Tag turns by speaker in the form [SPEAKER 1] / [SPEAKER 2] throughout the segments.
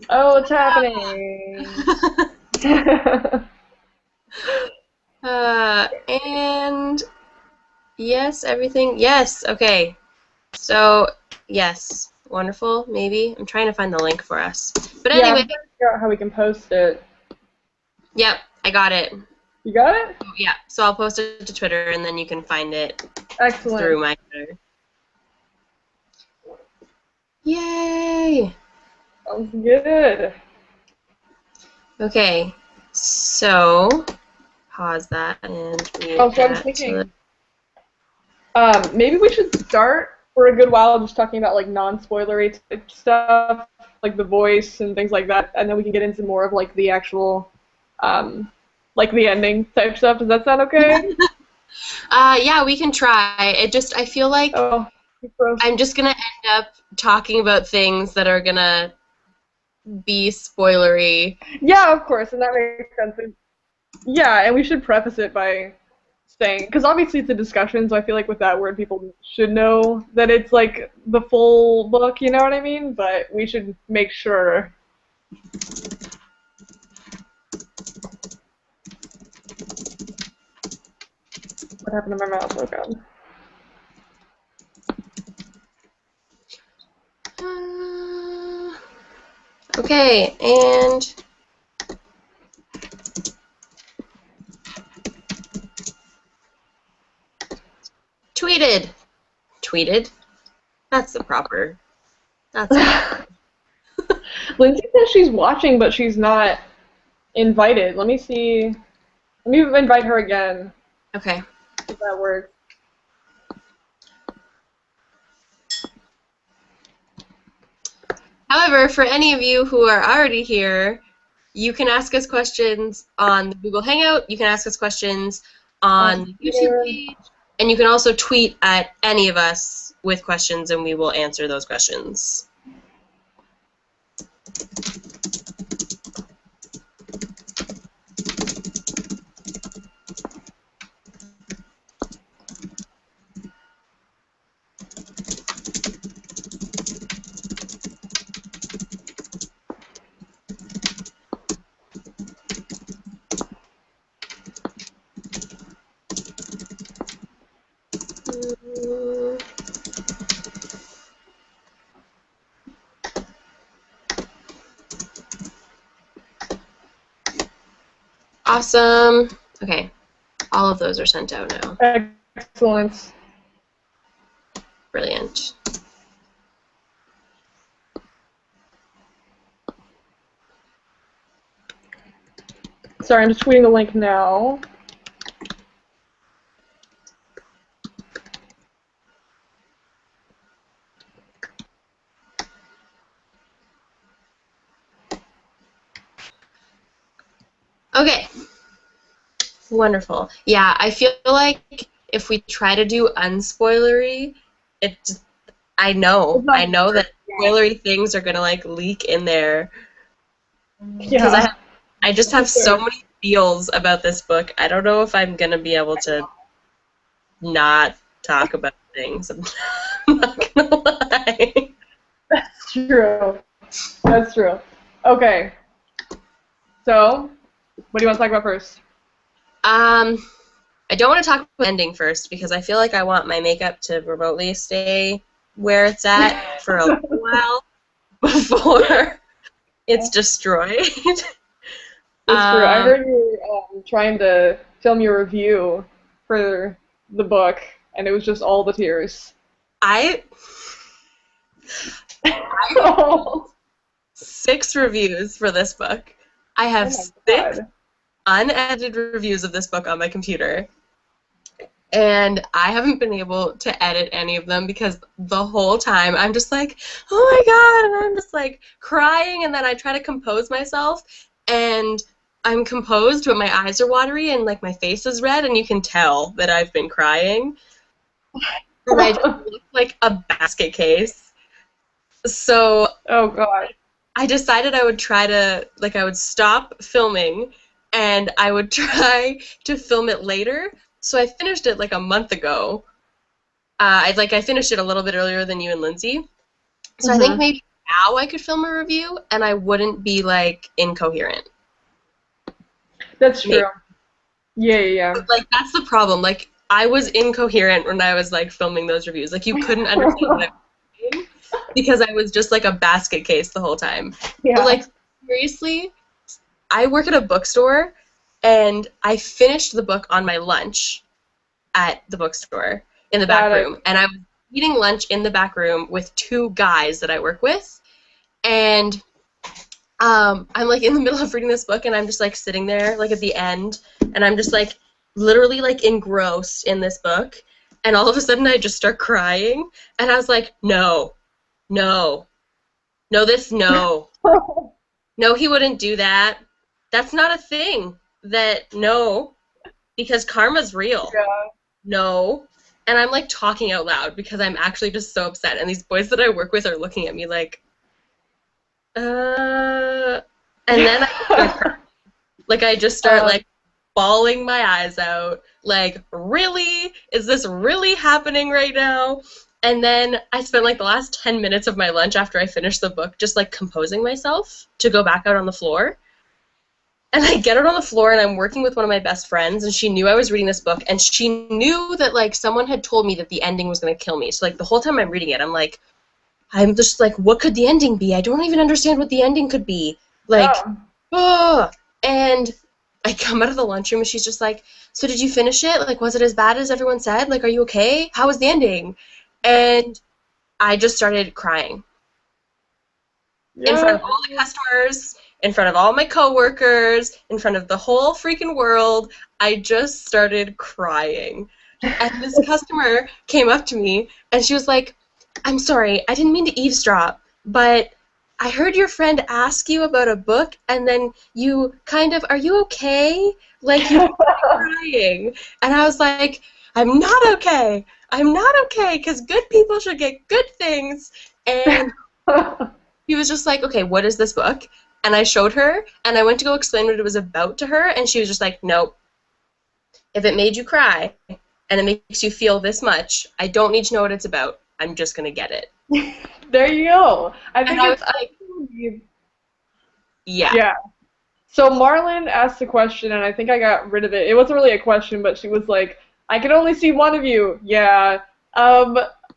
[SPEAKER 1] Oh, it's happening.
[SPEAKER 2] And yes, everything. Yes, okay. So, yes, wonderful, maybe. I'm trying to find the link for us. But
[SPEAKER 1] Yeah,
[SPEAKER 2] anyway,
[SPEAKER 1] I'm trying to figure out how we can post it.
[SPEAKER 2] yep, I got it.
[SPEAKER 1] You got it?
[SPEAKER 2] Yeah, so I'll post it to Twitter and then you can find it
[SPEAKER 1] Excellent.
[SPEAKER 2] through my Twitter. Yay!
[SPEAKER 1] Sounds good.
[SPEAKER 2] Okay, so pause that and mute
[SPEAKER 1] Oh, so I was
[SPEAKER 2] that to the.
[SPEAKER 1] thinking, maybe we should start for a good while just talking about like non-spoilery type stuff, like the voice and things like that, and then we can get into more of like the actual, like the ending type stuff. Does that sound okay?
[SPEAKER 2] Yeah, we can try. I feel like
[SPEAKER 1] Oh, gross.
[SPEAKER 2] I'm just gonna end up talking about things that are gonna be spoilery.
[SPEAKER 1] Yeah, of course, and that makes sense. Yeah, and we should preface it by saying, because obviously it's a discussion, so I feel like with that word people should know that it's like the full book, you know what I mean? But we should make sure. What happened to my mouse? Oh god.
[SPEAKER 2] Uh, okay, and tweeted. Tweeted? That's the proper. That's proper.
[SPEAKER 1] Lindsay says she's watching, but she's not invited. Let me see. Let me invite her again,
[SPEAKER 2] Okay.
[SPEAKER 1] if that works.
[SPEAKER 2] However, for any of you who are already here, you can ask us questions on the Google Hangout, you can ask us questions on the YouTube
[SPEAKER 1] Twitter.
[SPEAKER 2] page, and you can also tweet at any of us with questions and we will answer those questions. Awesome. Okay, all of those are sent out now.
[SPEAKER 1] Excellent.
[SPEAKER 2] Brilliant.
[SPEAKER 1] Sorry, I'm just tweeting the link now.
[SPEAKER 2] Okay. Wonderful. Yeah, I feel like if we try to do unspoilery, it just,
[SPEAKER 1] It's
[SPEAKER 2] I
[SPEAKER 1] not.
[SPEAKER 2] know that spoilery things are gonna like leak in there because
[SPEAKER 1] Yeah,
[SPEAKER 2] I just
[SPEAKER 1] for
[SPEAKER 2] have so
[SPEAKER 1] sure.
[SPEAKER 2] many feels about this book. I don't know if I'm gonna be able to not talk about things. I'm not gonna lie.
[SPEAKER 1] That's true. That's true. Okay, so what do you want to talk about first?
[SPEAKER 2] Um, I don't want to talk about ending first because I feel like I want my makeup to remotely stay where it's at for a little while before it's destroyed.
[SPEAKER 1] That's true. I
[SPEAKER 2] um,
[SPEAKER 1] heard you were trying to film your review for the book, and it was just all the tears.
[SPEAKER 2] I I have
[SPEAKER 1] Oh,
[SPEAKER 2] 6 reviews for this book. I have
[SPEAKER 1] oh my
[SPEAKER 2] 6
[SPEAKER 1] god.
[SPEAKER 2] unedited reviews of this book on my computer, and I haven't been able to edit any of them because the whole time I'm just like, oh my god, and I'm just like crying, and then I try to compose myself, and I'm composed, but my eyes are watery, and like my face is red, and you can tell that I've been crying, and I just look like a basket case. So
[SPEAKER 1] Oh god.
[SPEAKER 2] I decided I would try to, like, I would stop filming and I would try to film it later. So I finished it like a month ago. I finished it a little bit earlier than you and Lindsay. So I think
[SPEAKER 1] Mhm.
[SPEAKER 2] maybe now I could film a review and I wouldn't be like incoherent.
[SPEAKER 1] That's true. Yeah.
[SPEAKER 2] But, like, that's the problem. Like, I was incoherent when I was like filming those reviews. Like, you couldn't understand what I was saying because I was just like a basket case the whole time.
[SPEAKER 1] Yeah.
[SPEAKER 2] But, like, seriously, I work at a bookstore and I finished the book on my lunch at the bookstore in the back room. And I was eating lunch in the back room with two guys that I work with. And I'm like in the middle of reading this book and I'm just like sitting there like at the end and I'm just like literally like engrossed in this book and all of a sudden I just start crying and I was like, no, no, no, no, he wouldn't do that. That's not a thing. No, because karma's real.
[SPEAKER 1] Yeah.
[SPEAKER 2] No. And I'm like talking out loud because I'm actually just so upset and these boys that I work with are looking at me like, and then I just start like bawling my eyes out, like, really? Is this really happening right now? And then I spent like the last 10 minutes of my lunch after I finished the book just like composing myself to go back out on the floor. And I get out on the floor and I'm working with one of my best friends and she knew I was reading this book and she knew that like someone had told me that the ending was going to kill me. So like the whole time I'm reading it, I'm just like, what could the ending be? I don't even understand what the ending could be. Like, and I come out of the lunchroom and she's just like, so did you finish it? Like, was it as bad as everyone said? Like, are you okay? How was the ending? And I just started crying. In front of all the customers, in front of all my coworkers, in front of the whole freaking world, I just started crying. And this customer came up to me and she was like, I'm sorry, I didn't mean to eavesdrop, but I heard your friend ask you about a book, and then you kind of, are you okay? Like, you were crying. And I was like, I'm not okay. I'm not okay, because good people should get good things. And he was just like, okay, what is this book? And I showed her, and I went to go explain what it was about to her, and she was just like, nope. If it made you cry, and it makes you feel this much, I don't need to know what it's about. I'm just going to get it.
[SPEAKER 1] There you go. I think
[SPEAKER 2] I
[SPEAKER 1] it's
[SPEAKER 2] like,
[SPEAKER 1] yeah. So Marlon asked a question, and I think I got rid of it. It wasn't really a question, but she was like, I can only see one of you. Yeah.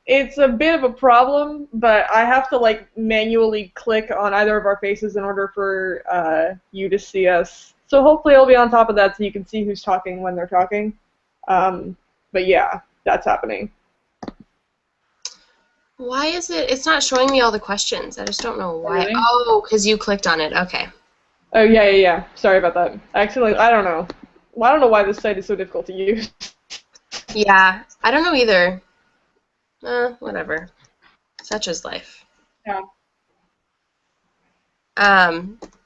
[SPEAKER 1] It's a bit of a problem, but I have to, like, manually click on either of our faces in order for you to see us. So hopefully I'll be on top of that so you can see who's talking when they're talking. But yeah, that's happening.
[SPEAKER 2] Why is it? It's not showing me all the questions. I just don't know why.
[SPEAKER 1] Really?
[SPEAKER 2] Oh, because you clicked on it. Okay.
[SPEAKER 1] Oh, yeah. Sorry about that. I don't know. Well, I don't know why this site is so difficult to use.
[SPEAKER 2] Yeah, I don't know either. Whatever. Such is life.
[SPEAKER 1] Yeah.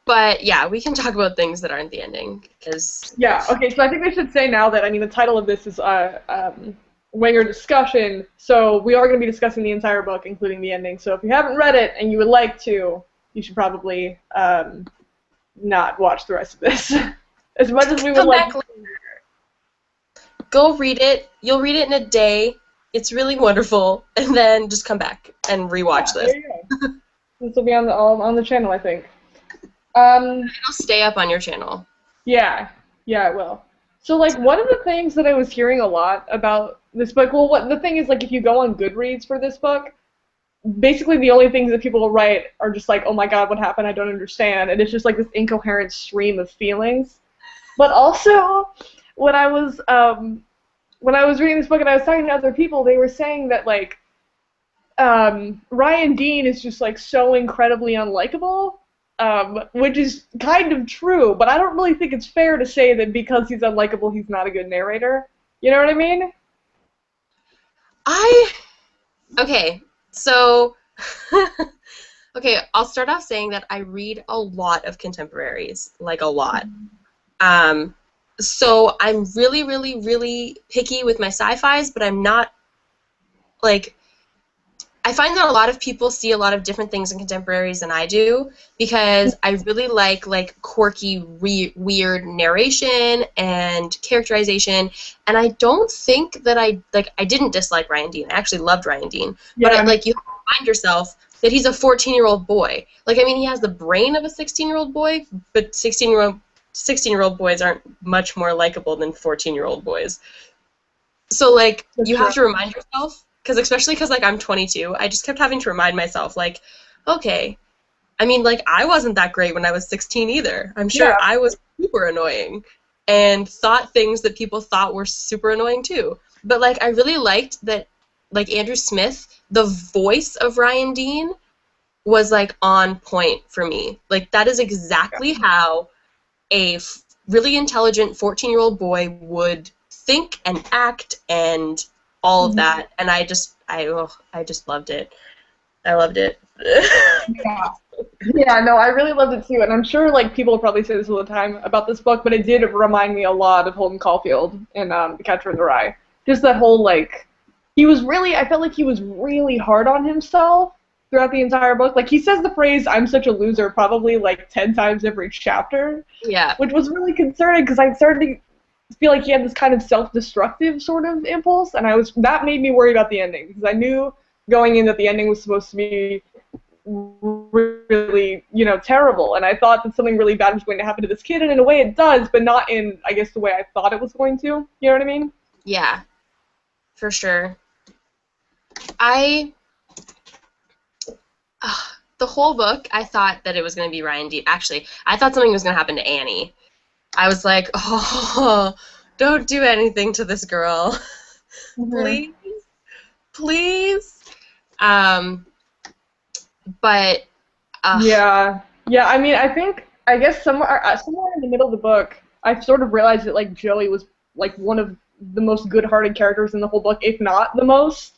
[SPEAKER 2] But yeah, we can talk about things that aren't the ending, because...
[SPEAKER 1] Yeah, okay, so I think we should say now that, the title of this is, Winger Discussion, so we are going to be discussing the entire book, including the ending, so if you haven't read it and you would like to, you should probably, not watch the rest of this. As much as we would like to.
[SPEAKER 2] Go read it. You'll read it in a day. It's really wonderful. And then just come back and rewatch this.
[SPEAKER 1] There you go. This will be on the channel, I think.
[SPEAKER 2] It'll stay up on your channel.
[SPEAKER 1] Yeah, it will. So, like, one of the things that I was hearing a lot about this book, well, the thing is, like, if you go on Goodreads for this book, basically the only things that people will write are just like, oh my god, what happened? I don't understand. And it's just like this incoherent stream of feelings. But also, when I was reading this book and I was talking to other people, they were saying that, like, Ryan Dean is just, like, so incredibly unlikable, which is kind of true, but I don't really think it's fair to say that because he's unlikable, he's not a good narrator. You know what I mean?
[SPEAKER 2] Okay, so... okay, I'll start off saying that I read a lot of contemporaries, like a lot. So I'm really, really, really picky with my sci-fis, but I'm not, like, I find that a lot of people see a lot of different things in contemporaries than I do, because I really like quirky, weird narration and characterization, and I don't think that I didn't dislike Ryan Dean. I actually loved Ryan Dean, but you have to remind yourself that he's a 14-year-old boy. Like, I mean, he has the brain of a 16-year-old boy, but 16-year-old boys aren't much more likable than 14-year-old boys. So, like,
[SPEAKER 1] That's
[SPEAKER 2] you
[SPEAKER 1] true.
[SPEAKER 2] have to remind yourself, especially because, like, I'm 22, I just kept having to remind myself, like, okay, I mean, like, I wasn't that great when I was 16 either. I'm sure
[SPEAKER 1] Yeah.
[SPEAKER 2] I was super annoying and thought things that people thought were super annoying too. But, like, I really liked that, like, Andrew Smith, the voice of Ryan Dean, was, like, on point for me. Like, that is exactly how a really intelligent 14-year-old boy would think and act and all of that. And I just loved it. I loved it.
[SPEAKER 1] Yeah. Yeah, no, I really loved it too, and I'm sure like people will probably say this all the time about this book, but it did remind me a lot of Holden Caulfield in The Catcher in the Rye. Just that whole like, I felt like he was really hard on himself throughout the entire book. Like he says the phrase "I'm such a loser" probably like 10 times every chapter,
[SPEAKER 2] Yeah.
[SPEAKER 1] which was really concerning because I started to feel like he had this kind of self-destructive sort of impulse, and that made me worry about the ending because I knew going in that the ending was supposed to be really, terrible. And I thought that something really bad was going to happen to this kid, and in a way it does, but not in, I guess, the way I thought it was going to. You know what I mean?
[SPEAKER 2] Yeah, for sure. I the whole book, I thought that it was going to be Ryan Dean. Actually, I thought something was going to happen to Annie. I was like, oh, don't do anything to this girl. Please. Please. But
[SPEAKER 1] Yeah. Yeah, I mean, I guess somewhere in the middle of the book, I sort of realized that, like, Joey was, like, one of the most good-hearted characters in the whole book, if not the most.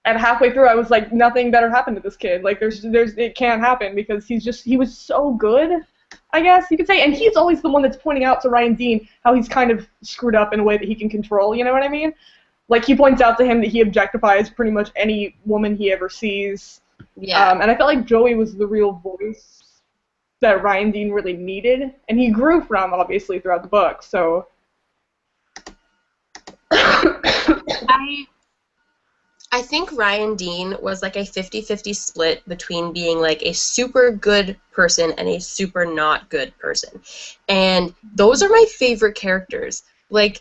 [SPEAKER 1] And halfway through, I was like, nothing better happened to this kid. Like, it can't happen because he was so good, I guess you could say. And he's always the one that's pointing out to Ryan Dean how he's kind of screwed up in a way that he can control, you know what I mean? Like, he points out to him that he objectifies pretty much any woman he ever sees.
[SPEAKER 2] yeah.
[SPEAKER 1] And I felt like Joey was the real voice that Ryan Dean really needed. And he grew from, obviously, throughout the book, so...
[SPEAKER 2] I think Ryan Dean was like a 50-50 split between being like a super good person and a super not good person. And those are my favorite characters. Like,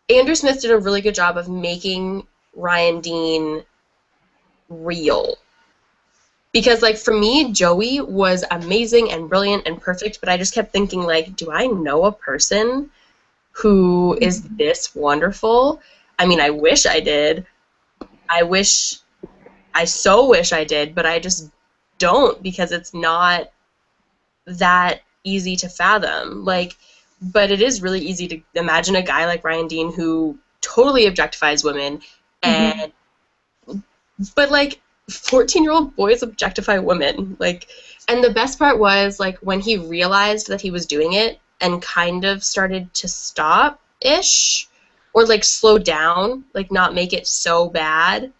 [SPEAKER 2] Andrew Smith did a really good job of making Ryan Dean real. Because, like, for me, Joey was amazing and brilliant and perfect, but I just kept thinking, like, do I know a person who is this wonderful? I mean, I wish I did. I so wish I did, but I just don't because it's not that easy to fathom. Like, but it is really easy to imagine a guy like Ryan Dean who totally objectifies women, and but like 14-year-old boys objectify women. Like, and the best part was like when he realized that he was doing it and kind of started to stop-ish. Or, like, slow down, like, not make it so bad.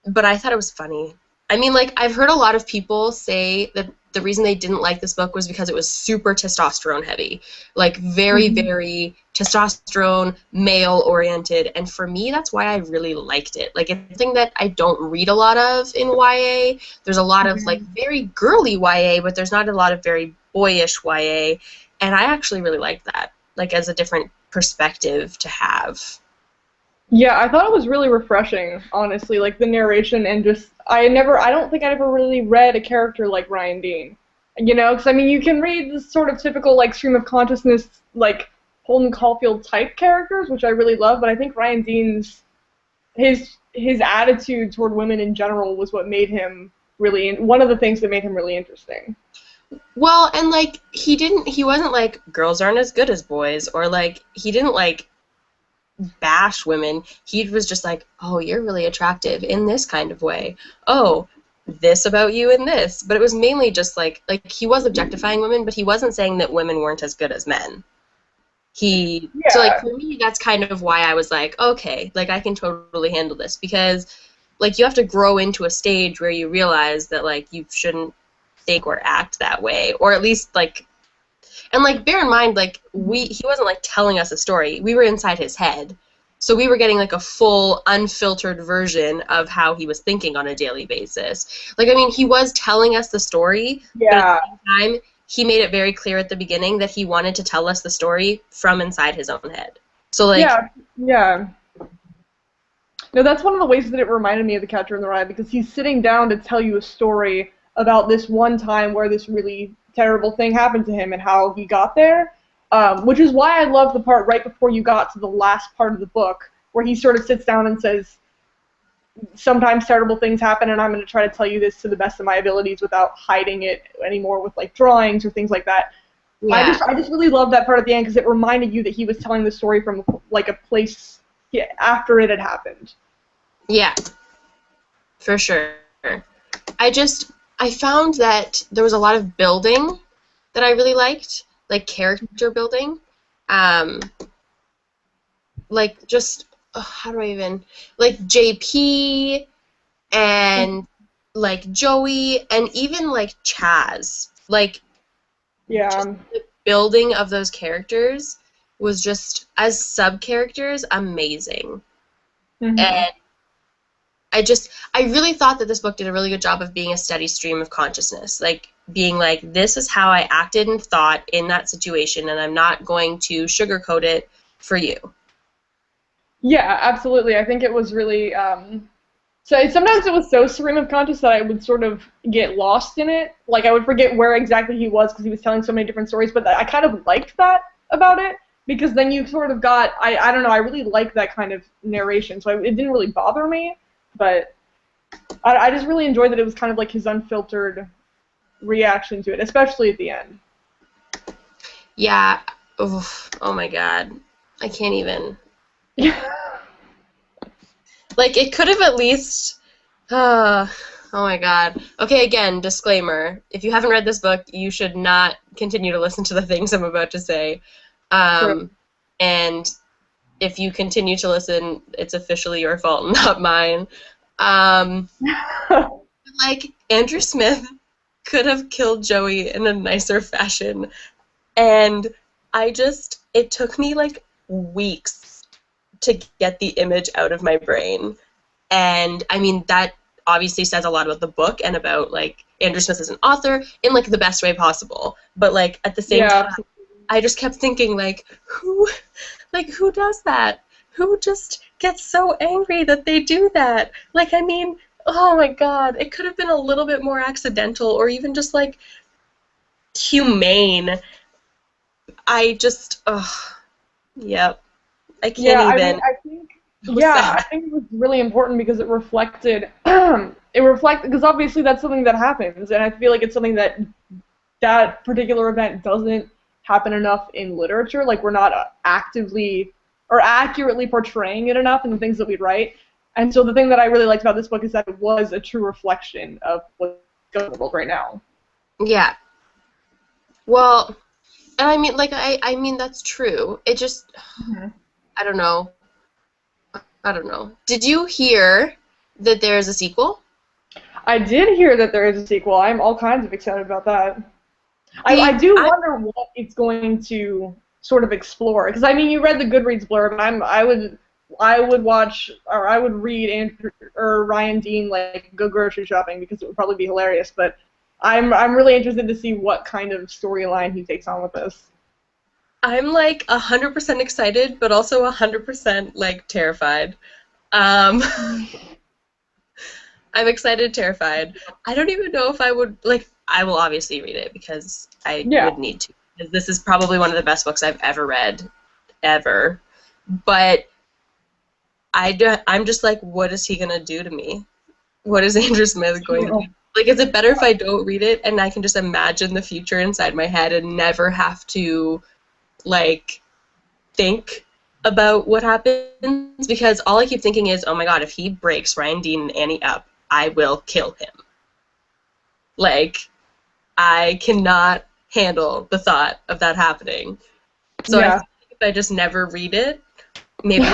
[SPEAKER 2] But I thought it was funny. I mean, like, I've heard a lot of people say that the reason they didn't like this book was because it was super testosterone heavy. Like, very, very testosterone, male-oriented. And for me, that's why I really liked it. Like, it's something that I don't read a lot of in YA. There's a lot of, like, very girly YA, but there's not a lot of very boyish YA. And I actually really liked that, like, as a different perspective to have.
[SPEAKER 1] Yeah, I thought it was really refreshing, honestly, like the narration and just, I don't think I ever really read a character like Ryan Dean, because I mean, you can read this sort of typical, like, stream of consciousness, like, Holden Caulfield type characters, which I really love, but I think Ryan Dean's, his attitude toward women in general was what made him one of the things that made him really interesting.
[SPEAKER 2] Well, and, like, he wasn't like, girls aren't as good as boys, or, like, he didn't, like, bash women. He was just like, oh, you're really attractive in this kind of way. Oh, this about you in this. But it was mainly just, like, he was objectifying women, but he wasn't saying that women weren't as good as men. So, like, for me, that's kind of why I was like, okay, like, I can totally handle this, because, like, you have to grow into a stage where you realize that, like, you shouldn't think or act that way, or at least, like, and, like, bear in mind, like, he wasn't, like, telling us a story. We were inside his head, So we were getting like a full, unfiltered version of how he was thinking on a daily basis. Like, I mean, he was telling us the story, but at
[SPEAKER 1] Yeah.
[SPEAKER 2] the same time, he made it very clear at the beginning that he wanted to tell us the story from inside his own head. So, like,
[SPEAKER 1] Yeah. Yeah. No, that's one of the ways that it reminded me of The Catcher in the Rye, because he's sitting down to tell you a story about this one time where this really terrible thing happened to him and how he got there, which is why I love the part right before you got to the last part of the book, where he sort of sits down and says, sometimes terrible things happen, and I'm going to try to tell you this to the best of my abilities without hiding it anymore with, like, drawings or things like that.
[SPEAKER 2] yeah,
[SPEAKER 1] I just really love that part at the end, because it reminded you that he was telling the story from, like, a place after it had happened.
[SPEAKER 2] yeah, for sure. I found that there was a lot of building that I really liked, like character building. Um, like just how do I even like JP and like Joey and even like Chaz. Like just
[SPEAKER 1] Yeah.
[SPEAKER 2] the building of those characters was just as sub characters amazing.
[SPEAKER 1] Mm-hmm.
[SPEAKER 2] And I really thought that this book did a really good job of being a steady stream of consciousness. Like being like, this is how I acted and thought in that situation, and I'm not going to sugarcoat it for you.
[SPEAKER 1] Yeah, absolutely. I think it was really. So sometimes it was so stream of conscious that I would sort of get lost in it. Like I would forget where exactly he was because he was telling so many different stories. But I kind of liked that about it because then you sort of got. I don't know. I really liked that kind of narration, so it didn't really bother me. But I just really enjoyed that it was kind of like his unfiltered reaction to it, especially at the end.
[SPEAKER 2] Yeah. Oof, oh my god. I can't even.
[SPEAKER 1] Yeah.
[SPEAKER 2] Like, it could have at least. Oh my god. Okay, again, disclaimer. If you haven't read this book, you should not continue to listen to the things I'm about to say.
[SPEAKER 1] True.
[SPEAKER 2] And if you continue to listen, it's officially your fault, not mine. Um, like, Andrew Smith could have killed Joey in a nicer fashion. And it took me like weeks to get the image out of my brain. And I mean, that obviously says a lot about the book and about like Andrew Smith as an author in like the best way possible. But like at the same
[SPEAKER 1] Yeah.
[SPEAKER 2] time, I just kept thinking like who does that? Who just gets so angry that they do that? Like, I mean, oh my god, it could have been a little bit more accidental or even just like humane. Yep. I
[SPEAKER 1] Yeah,
[SPEAKER 2] can't
[SPEAKER 1] I mean,
[SPEAKER 2] even.
[SPEAKER 1] I think,
[SPEAKER 2] It was
[SPEAKER 1] yeah, I
[SPEAKER 2] sad.
[SPEAKER 1] think it was really important because it reflected, it reflected, because obviously that's something that happens, and I feel like it's something that that particular event doesn't happen enough in literature. Like, we're not actively or accurately portraying it enough in the things that we write. And so the thing that I really liked about this book is that it was a true reflection of what's going on in the world right now.
[SPEAKER 2] Yeah. Well, and I mean, like, I mean, that's true. It just,
[SPEAKER 1] Mhm.
[SPEAKER 2] I don't know. I don't know. Did you hear that there is a sequel?
[SPEAKER 1] I did hear that there is a sequel. I'm all kinds of excited about that. I
[SPEAKER 2] See,
[SPEAKER 1] do wonder what it's going to sort of explore, because I mean, you read the Goodreads blurb, and I would watch or I would read Andrew or Ryan Dean like go grocery shopping because it would probably be hilarious. But I'm really interested to see what kind of storyline he takes on with this.
[SPEAKER 2] I'm like 100% excited, but also 100% like terrified. Um, I'm excited, terrified. I don't even know if I would like. I will obviously read it because I
[SPEAKER 1] Yeah,
[SPEAKER 2] would need to. Because this is probably one of the best books I've ever read, ever. But I'm just like, what is he gonna do to me? What is Andrew Smith going to do?
[SPEAKER 1] yeah,
[SPEAKER 2] Like, is it better if I don't read it and I can just imagine the future inside my head and never have to like think about what happens? Because all I keep thinking is, oh my god, if he breaks Ryan Dean and Annie up, I will kill him. Like, I cannot handle the thought of that happening. So I
[SPEAKER 1] yeah.
[SPEAKER 2] think if I just never read it, maybe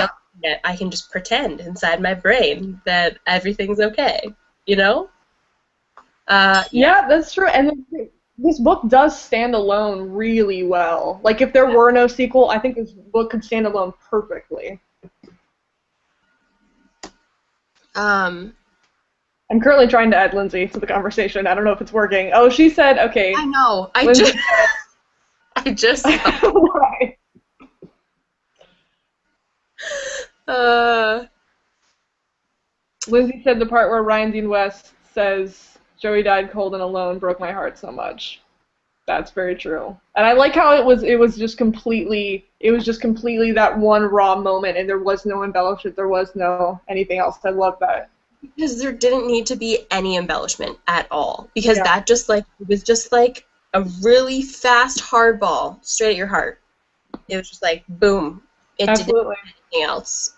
[SPEAKER 2] I can just pretend inside my brain that everything's okay. You know? Yeah.
[SPEAKER 1] Yeah, that's true. And this book does stand alone really well. Like, if there were no sequel, I think this book could stand alone perfectly. I'm currently trying to add Lindsay to the conversation. I don't know if it's working. Oh, she said, okay.
[SPEAKER 2] I know. I
[SPEAKER 1] Lindsay
[SPEAKER 2] just
[SPEAKER 1] right. Lindsay said the part where Ryan Dean West says, Joey died cold and alone broke my heart so much. That's very true. And I like how it was just completely that one raw moment and there was no embellishment, there was no anything else. I love that.
[SPEAKER 2] Because there didn't need to be any embellishment at all. Because
[SPEAKER 1] Yeah.
[SPEAKER 2] that just like it was just like a really fast hard ball straight at your heart. It was just like boom. It
[SPEAKER 1] Absolutely.
[SPEAKER 2] didn't do anything else.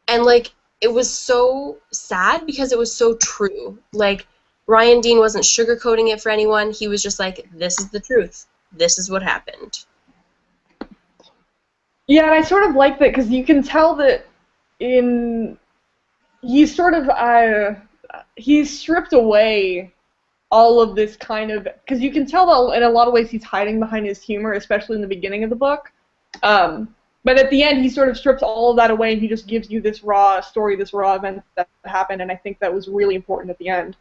[SPEAKER 2] And like it was so sad because it was so true. Like Ryan Dean wasn't sugarcoating it for anyone. He was just like, this is the truth. This is what happened.
[SPEAKER 1] Yeah, and I sort of like that because you can tell that he's sort of he's stripped away all of this kind of because you can tell that in a lot of ways he's hiding behind his humor, especially in the beginning of the book. But at the end, he sort of strips all of that away and he just gives you this raw story, this raw event that happened, and I think that was really important at the end.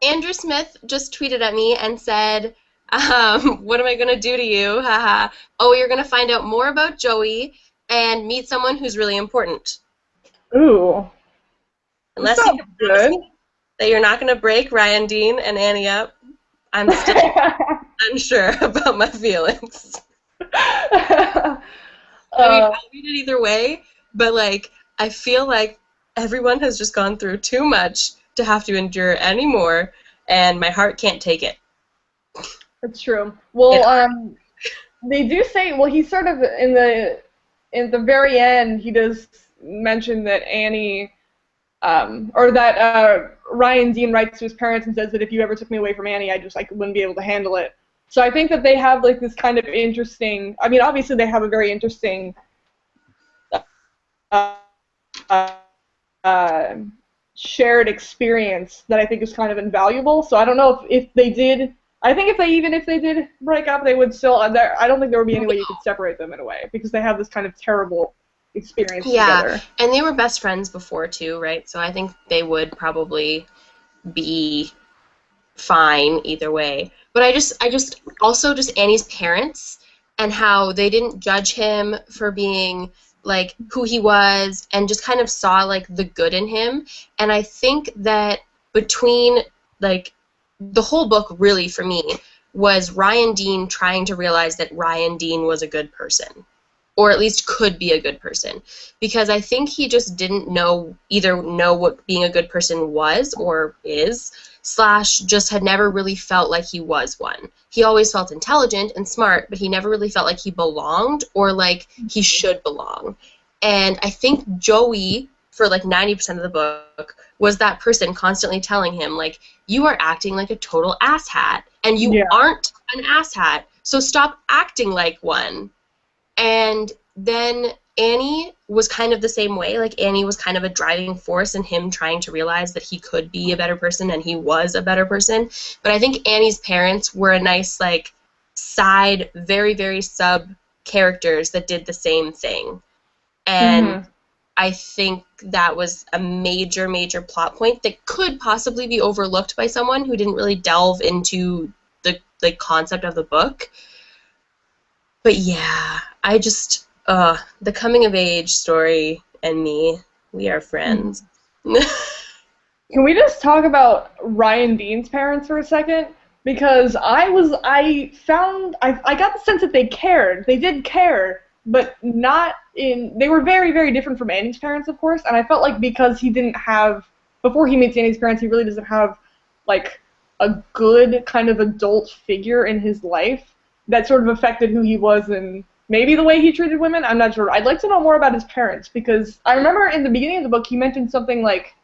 [SPEAKER 2] Andrew Smith just tweeted at me and said, what am I going to do to you? Haha. Oh, you're going to find out more about Joey and meet someone who's really important.
[SPEAKER 1] Ooh.
[SPEAKER 2] Unless you can promise me that you're not going to break Ryan Dean and Annie up, I'm still unsure about my feelings. I mean, I'll read it either way, but like, I feel like everyone has just gone through too much to have to endure anymore, and my heart can't take it.
[SPEAKER 1] That's true. Well, they do say, well, he's sort of in the very end, he does mention that Annie, or that Ryan Dean writes to his parents and says that if you ever took me away from Annie, I wouldn't be able to handle it. So I think that they have like this kind of interesting. I mean, obviously they have a very interesting shared experience that I think is kind of invaluable. So I don't know if they did. I think if they did break up, they would still. I don't think there would be any way you could separate them in a way because they have this kind of terrible experience together.
[SPEAKER 2] And they were best friends before too, right? So I think they would probably be fine either way. But I just also just Annie's parents and how they didn't judge him for being like who he was and just kind of saw like the good in him. And I think that between like the whole book really for me was Ryan Dean trying to realize that Ryan Dean was a good person, or at least could be a good person, because I think he just didn't either know what being a good person was or is, / just had never really felt like he was one. He always felt intelligent and smart, but he never really felt like he belonged or like he should belong. And I think Joey, for like 90% of the book, was that person constantly telling him, like, you are acting like a total asshat, and you aren't an asshat, so stop acting like one. And then Annie was kind of the same way. Like, Annie was kind of a driving force in him trying to realize that he could be a better person and he was a better person. But I think Annie's parents were a nice, like, side, very, very sub characters that did the same thing. And I think that was a major, major plot point that could possibly be overlooked by someone who didn't really delve into the concept of the book. But yeah, I just, the coming of age story and me, we are friends.
[SPEAKER 1] Can we just talk about Ryan Dean's parents for a second? Because I got the sense that they cared. They did care, but they were very, very different from Annie's parents, of course, and I felt like because he didn't have, before he meets Annie's parents, he really doesn't have, like, a good kind of adult figure in his life that sort of affected who he was and maybe the way he treated women. I'm not sure. I'd like to know more about his parents, because I remember in the beginning of the book he mentioned something like,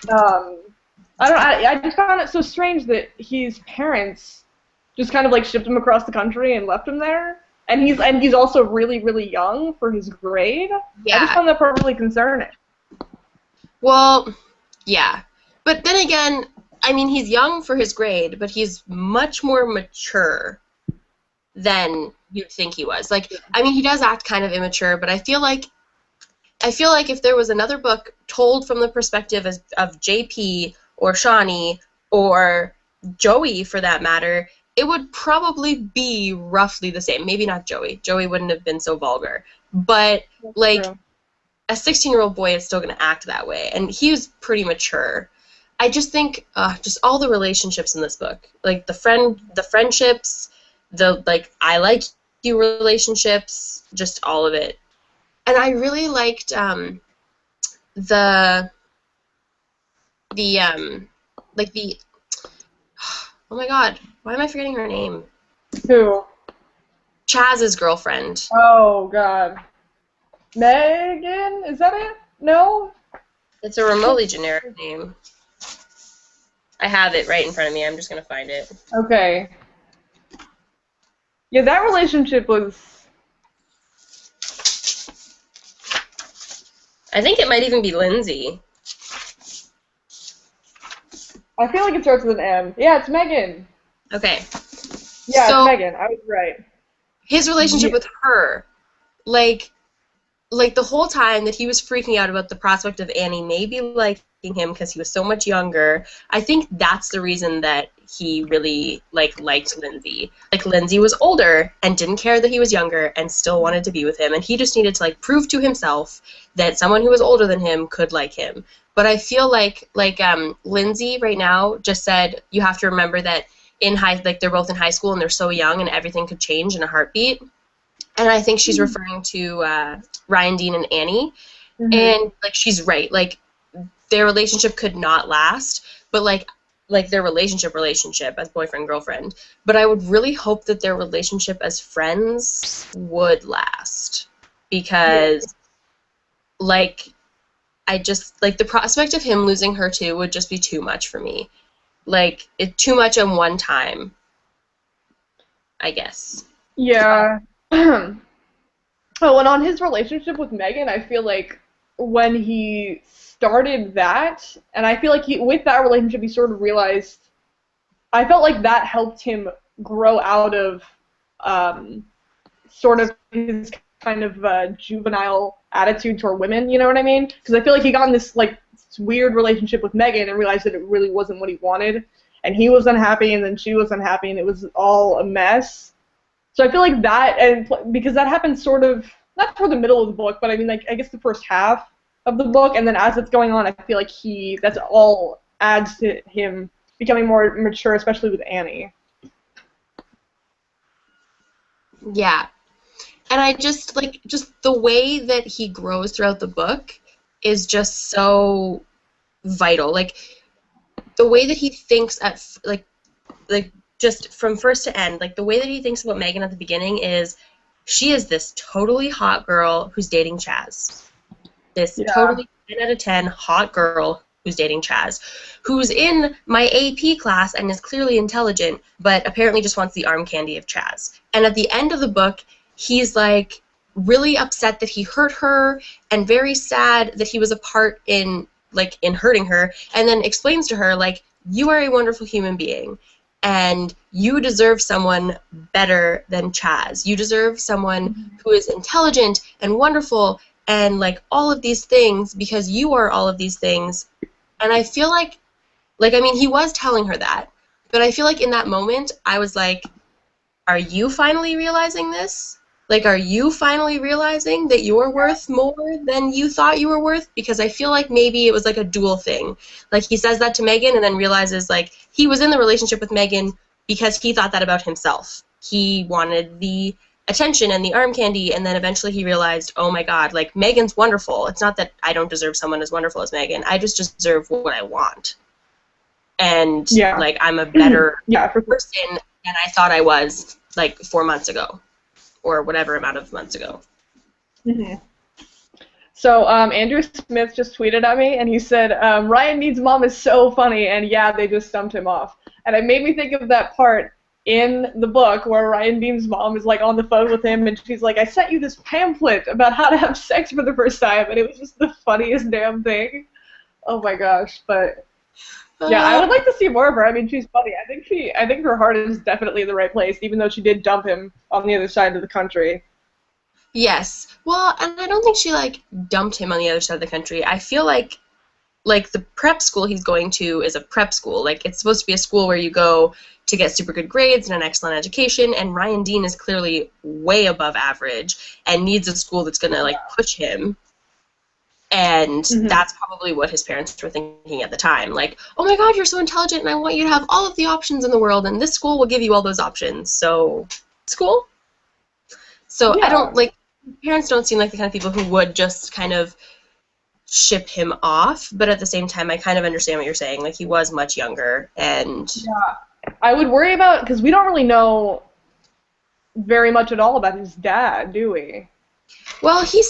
[SPEAKER 1] I just found it so strange that his parents just kind of like shipped him across the country and left him there. And he's also really, really young for his grade. Yeah. I just found that probably concerning.
[SPEAKER 2] Well, yeah. But then again, I mean, he's young for his grade, but he's much more mature than you'd think he was. Like, I mean, he does act kind of immature, but I feel like if there was another book told from the perspective of JP or Shawnee or Joey, for that matter, it would probably be roughly the same. Maybe not Joey. Joey wouldn't have been so vulgar. But, like,
[SPEAKER 1] True.
[SPEAKER 2] a 16-year-old boy is still going to act that way. And he was pretty mature. I just think just all the relationships in this book, like the friendships, the, like, I like you relationships, just all of it. And I really liked the like the oh my god, why am I forgetting her name?
[SPEAKER 1] Who?
[SPEAKER 2] Chaz's girlfriend.
[SPEAKER 1] Oh God. Megan? Is that it? No?
[SPEAKER 2] It's a remotely generic name. I have it right in front of me. I'm just gonna find it.
[SPEAKER 1] Okay. Yeah, that relationship was.
[SPEAKER 2] I think it might even be Lindsay.
[SPEAKER 1] I feel like it starts with an M. Yeah, it's Megan.
[SPEAKER 2] Okay.
[SPEAKER 1] Yeah,
[SPEAKER 2] So,
[SPEAKER 1] it's Megan. I was right.
[SPEAKER 2] his relationship
[SPEAKER 1] Yeah.
[SPEAKER 2] with her, like the whole time that he was freaking out about the prospect of Annie maybe liking him because he was so much younger, I think that's the reason that he really liked Lindsay. Like, Lindsay was older and didn't care that he was younger and still wanted to be with him, and he just needed to, like, prove to himself that someone who was older than him could like him. But I feel like Lindsay right now just said, you have to remember that they're both in high school and they're so young and everything could change in a heartbeat. And I think she's referring to Ryan, Dean, and Annie.
[SPEAKER 1] Mhm.
[SPEAKER 2] And, like, she's right. Like, their relationship could not last, but, like their relationship as boyfriend-girlfriend. But I would really hope that their relationship as friends would last. Because, like, I just, like, the prospect of him losing her, too, would just be too much for me. Like, too much in one time, I guess.
[SPEAKER 1] Yeah. Oh, and on his relationship with Megan, I feel like when he started that, and I feel like with that relationship, he sort of realized. I felt like that helped him grow out of sort of his kind of juvenile attitude toward women. You know what I mean? Because I feel like he got in this this weird relationship with Megan and realized that it really wasn't what he wanted, and he was unhappy, and then she was unhappy, and it was all a mess. So I feel like that, and because that happened sort of not toward the middle of the book, but I mean, like, I guess the first half of the book, and then as it's going on, I feel like that's all adds to him becoming more mature, especially with Annie.
[SPEAKER 2] Yeah. And I just, like, just the way that he grows throughout the book is just so vital. Like, the way that he thinks like just from first to end, like, the way that he thinks about Megan at the beginning is, she is this totally hot girl who's dating Chaz. This totally 10 out of 10 hot girl who's dating Chaz, who's in my AP class and is clearly intelligent, but apparently just wants the arm candy of Chaz. And at the end of the book, he's, like, really upset that he hurt her and very sad that he was a part in hurting her, and then explains to her, like, you are a wonderful human being, and you deserve someone better than Chaz. You deserve someone who is intelligent and wonderful and, like, all of these things because you are all of these things. And I feel like, I mean, he was telling her that, but I feel like in that moment, I was like, are you finally realizing this? Like, are you finally realizing that you're worth more than you thought you were worth? Because I feel like maybe it was, like, a dual thing. Like, he says that to Megan and then realizes, like, he was in the relationship with Megan because he thought that about himself. He wanted the attention and the arm candy, and then eventually he realized, oh my god, like, Megan's wonderful. It's not that I don't deserve someone as wonderful as Megan. I just deserve what I want. And, like, I'm a better person than I thought I was, like, 4 months ago. Or whatever amount of months ago.
[SPEAKER 1] Mm-hmm. So Andrew Smith just tweeted at me, and he said, Ryan Need's mom is so funny, and yeah, they just stumped him off. And it made me think of that part in the book where Ryan Bean's mom is, like, on the phone with him, and she's like, I sent you this pamphlet about how to have sex for the first time, and it was just the funniest damn thing. Oh my gosh, but Yeah, I
[SPEAKER 2] Uh,
[SPEAKER 1] would like to see more of her. I mean, she's funny. I think her heart is definitely in the right place, even though she did dump him on the other side of the country.
[SPEAKER 2] yes. Well, and I don't think she like dumped him on the other side of the country. I feel like the prep school he's going to is a prep school. Like it's supposed to be a school where you go to get super good grades and an excellent education, and Ryan Dean is clearly way above average and needs a school that's going to like push him. And
[SPEAKER 1] Hmm.
[SPEAKER 2] that's probably what his parents were thinking at the time. Like, oh my God, you're so intelligent, and I want you to have all of the options in the world, and this school will give you all those options. So, school? So, I don't
[SPEAKER 1] Yeah,
[SPEAKER 2] like, parents don't seem like the kind of people who would just kind of ship him off, but at the same time, I kind of understand what you're saying. Like, he was much younger, and
[SPEAKER 1] yeah. I would worry about because we don't really know very much at all about his dad, do we?
[SPEAKER 2] well, he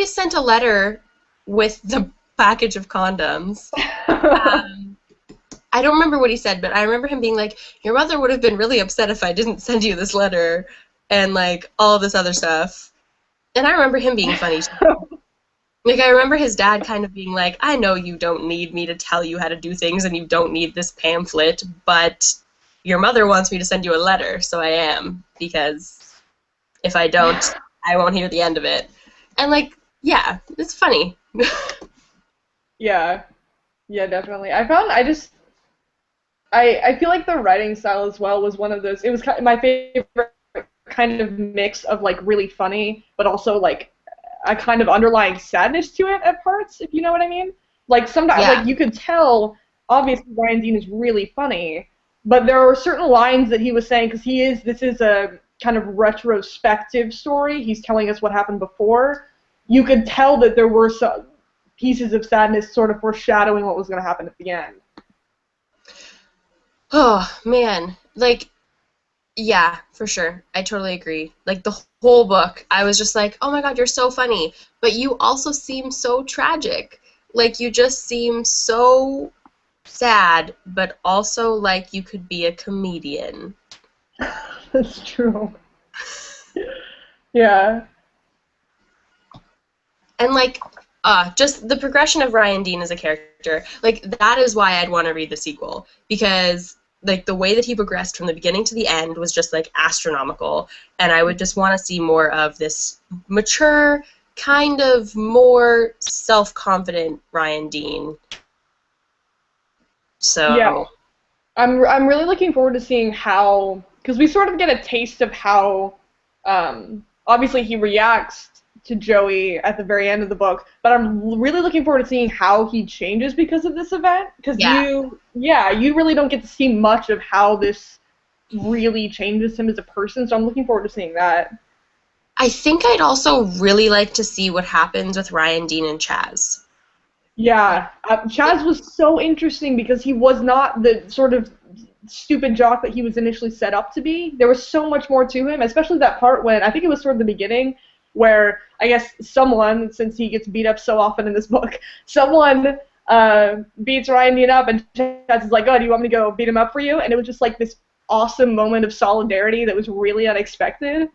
[SPEAKER 2] sent a letter with the package of condoms. Um, I don't remember what he said, but I remember him being like, "Your mother would have been really upset if I didn't send you this letter," and like all this other stuff. And I remember him being funny too. Like I remember his dad kind of being like, "I know you don't need me to tell you how to do things, and you don't need this pamphlet, but your mother wants me to send you a letter, so I am because if I don't, I won't hear the end of it." And like, yeah, it's funny.
[SPEAKER 1] Yeah, yeah, definitely. I feel like the writing style as well was one of those. It was my favorite kind of mix of like really funny, but also like a kind of underlying sadness to it at parts, if you know what I mean. Like sometimes,
[SPEAKER 2] Yeah.
[SPEAKER 1] like you could tell, obviously Ryan Dean is really funny, but there are certain lines that he was saying because this is a kind of retrospective story. He's telling us what happened before. You could tell that there were some pieces of sadness sort of foreshadowing what was going to happen at the end.
[SPEAKER 2] Oh man, like yeah, for sure. I totally agree. Like the whole book, I was just like, "Oh my God, you're so funny." But you also seem so tragic. Like you just seem so sad, but also like you could be a comedian.
[SPEAKER 1] That's true. Yeah.
[SPEAKER 2] And like just the progression of Ryan Dean as a character, like that is why I'd want to read the sequel because like the way that he progressed from the beginning to the end was just like astronomical, and I would just want to see more of this mature, kind of more self-confident Ryan Dean.
[SPEAKER 1] Yeah.
[SPEAKER 2] So
[SPEAKER 1] I'm really looking forward to seeing how because we sort of get a taste of how obviously he reacts to Joey at the very end of the book, but I'm really looking forward to seeing how he changes because of this event because
[SPEAKER 2] yeah,
[SPEAKER 1] you really don't get to see much of how this really changes him as a person, so I'm looking forward to seeing that.
[SPEAKER 2] I think I'd also really like to see what happens with Ryan Dean and Chaz.
[SPEAKER 1] Yeah, Chaz was so interesting because he was not the sort of stupid jock that he was initially set up to be. There was so much more to him, especially that part when I think it was toward the beginning where I guess someone, since he gets beat up so often in this book, someone beats Ryan Dean up and Chaz is like, "Oh, do you want me to go beat him up for you?" And it was just like this awesome moment of solidarity that was really unexpected.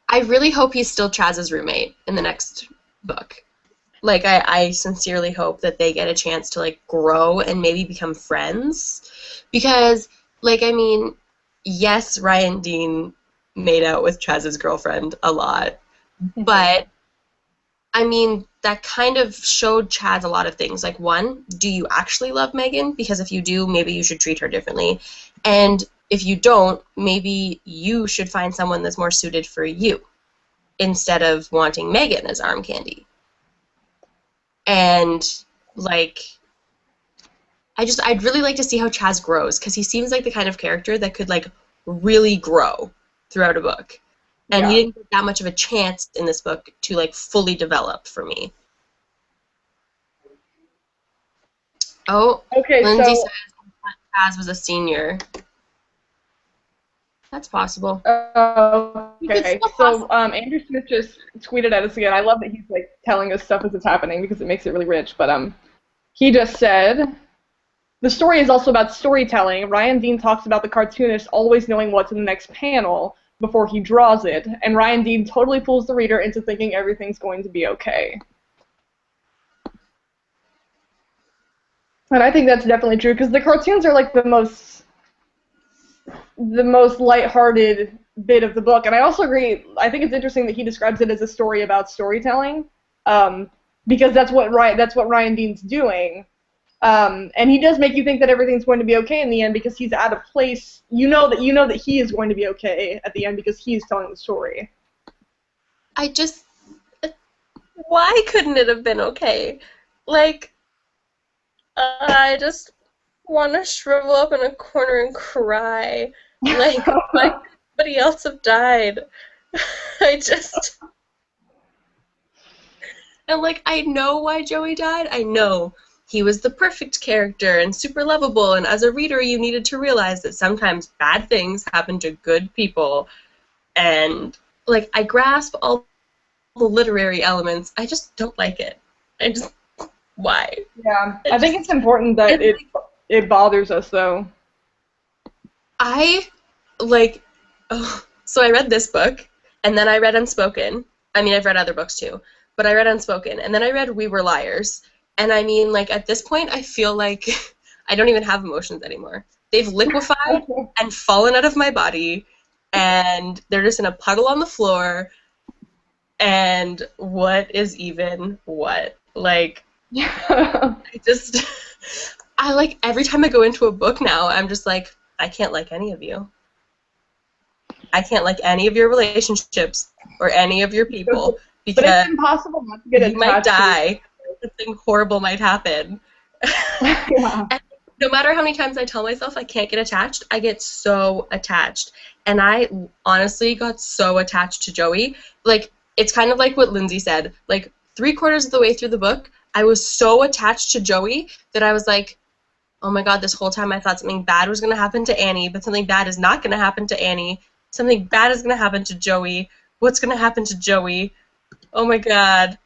[SPEAKER 2] I really hope he's still Chaz's roommate in the next book. Like I sincerely hope that they get a chance to like grow and maybe become friends because like I mean yes Ryan Dean made out with Chaz's girlfriend a lot but I mean that kind of showed Chaz a lot of things like one, do you actually love Megan, because if you do maybe you should treat her differently, and if you don't maybe you should find someone that's more suited for you instead of wanting Megan as arm candy. And like I'd really like to see how Chaz grows because he seems like the kind of character that could like really grow throughout a book. And he
[SPEAKER 1] Yeah.
[SPEAKER 2] didn't get that much of a chance in this book to like fully develop for me. Oh,
[SPEAKER 1] Okay,
[SPEAKER 2] Lindsay says
[SPEAKER 1] so
[SPEAKER 2] Chaz was a senior. That's possible. It's
[SPEAKER 1] Okay,
[SPEAKER 2] still
[SPEAKER 1] so
[SPEAKER 2] possible.
[SPEAKER 1] Andrew Smith just tweeted at us again. I love that he's like telling us stuff as it's happening because it makes it really rich. But he just said the story is also about storytelling. Ryan Dean talks about the cartoonist always knowing what's in the next panel before he draws it, and Ryan Dean totally fools the reader into thinking everything's going to be okay. And I think that's definitely true because the cartoons are like the most lighthearted bit of the book. And I also agree. I think it's interesting that he describes it as a story about storytelling, um, because that's what Ryan Dean's doing. And he does make you think that everything's going to be okay in the end because he's at a place. You know that he is going to be okay at the end because he's telling the story.
[SPEAKER 2] I just, why couldn't it have been okay? Like, I just want to shrivel up in a corner and cry. Like, why could somebody else have died? I just, and like, I know why Joey died. I know he was the perfect character and super lovable, and as a reader, you needed to realize that sometimes bad things happen to good people. And, like, I grasp all the literary elements. I just don't like it. I just, why?
[SPEAKER 1] Yeah, I think it's important that it bothers us though.
[SPEAKER 2] I, like, oh, so I read this book, and then I read Unspoken. I mean, I've read other books too, but I read Unspoken, and then I read We Were Liars. And I mean, like, at this point, I feel like I don't even have emotions anymore. They've liquefied and fallen out of my body, and they're just in a puddle on the floor, and what is even what? Like, I like, every time I go into a book now, I'm just like, I can't like any of you. I can't like any of your relationships or any of your people because
[SPEAKER 1] But it's impossible not to get attached.
[SPEAKER 2] You might die. Something horrible might happen.
[SPEAKER 1] Yeah.
[SPEAKER 2] And no matter how many times I tell myself I can't get attached, I get so attached. And I honestly got so attached to Joey. Like, it's kind of like what Lindsay said. Like, 3/4 of the way through the book, I was so attached to Joey that I was like, oh my god, this whole time I thought something bad was going to happen to Annie, but something bad is not going to happen to Annie. Something bad is going to happen to Joey. What's going to happen to Joey? Oh my god.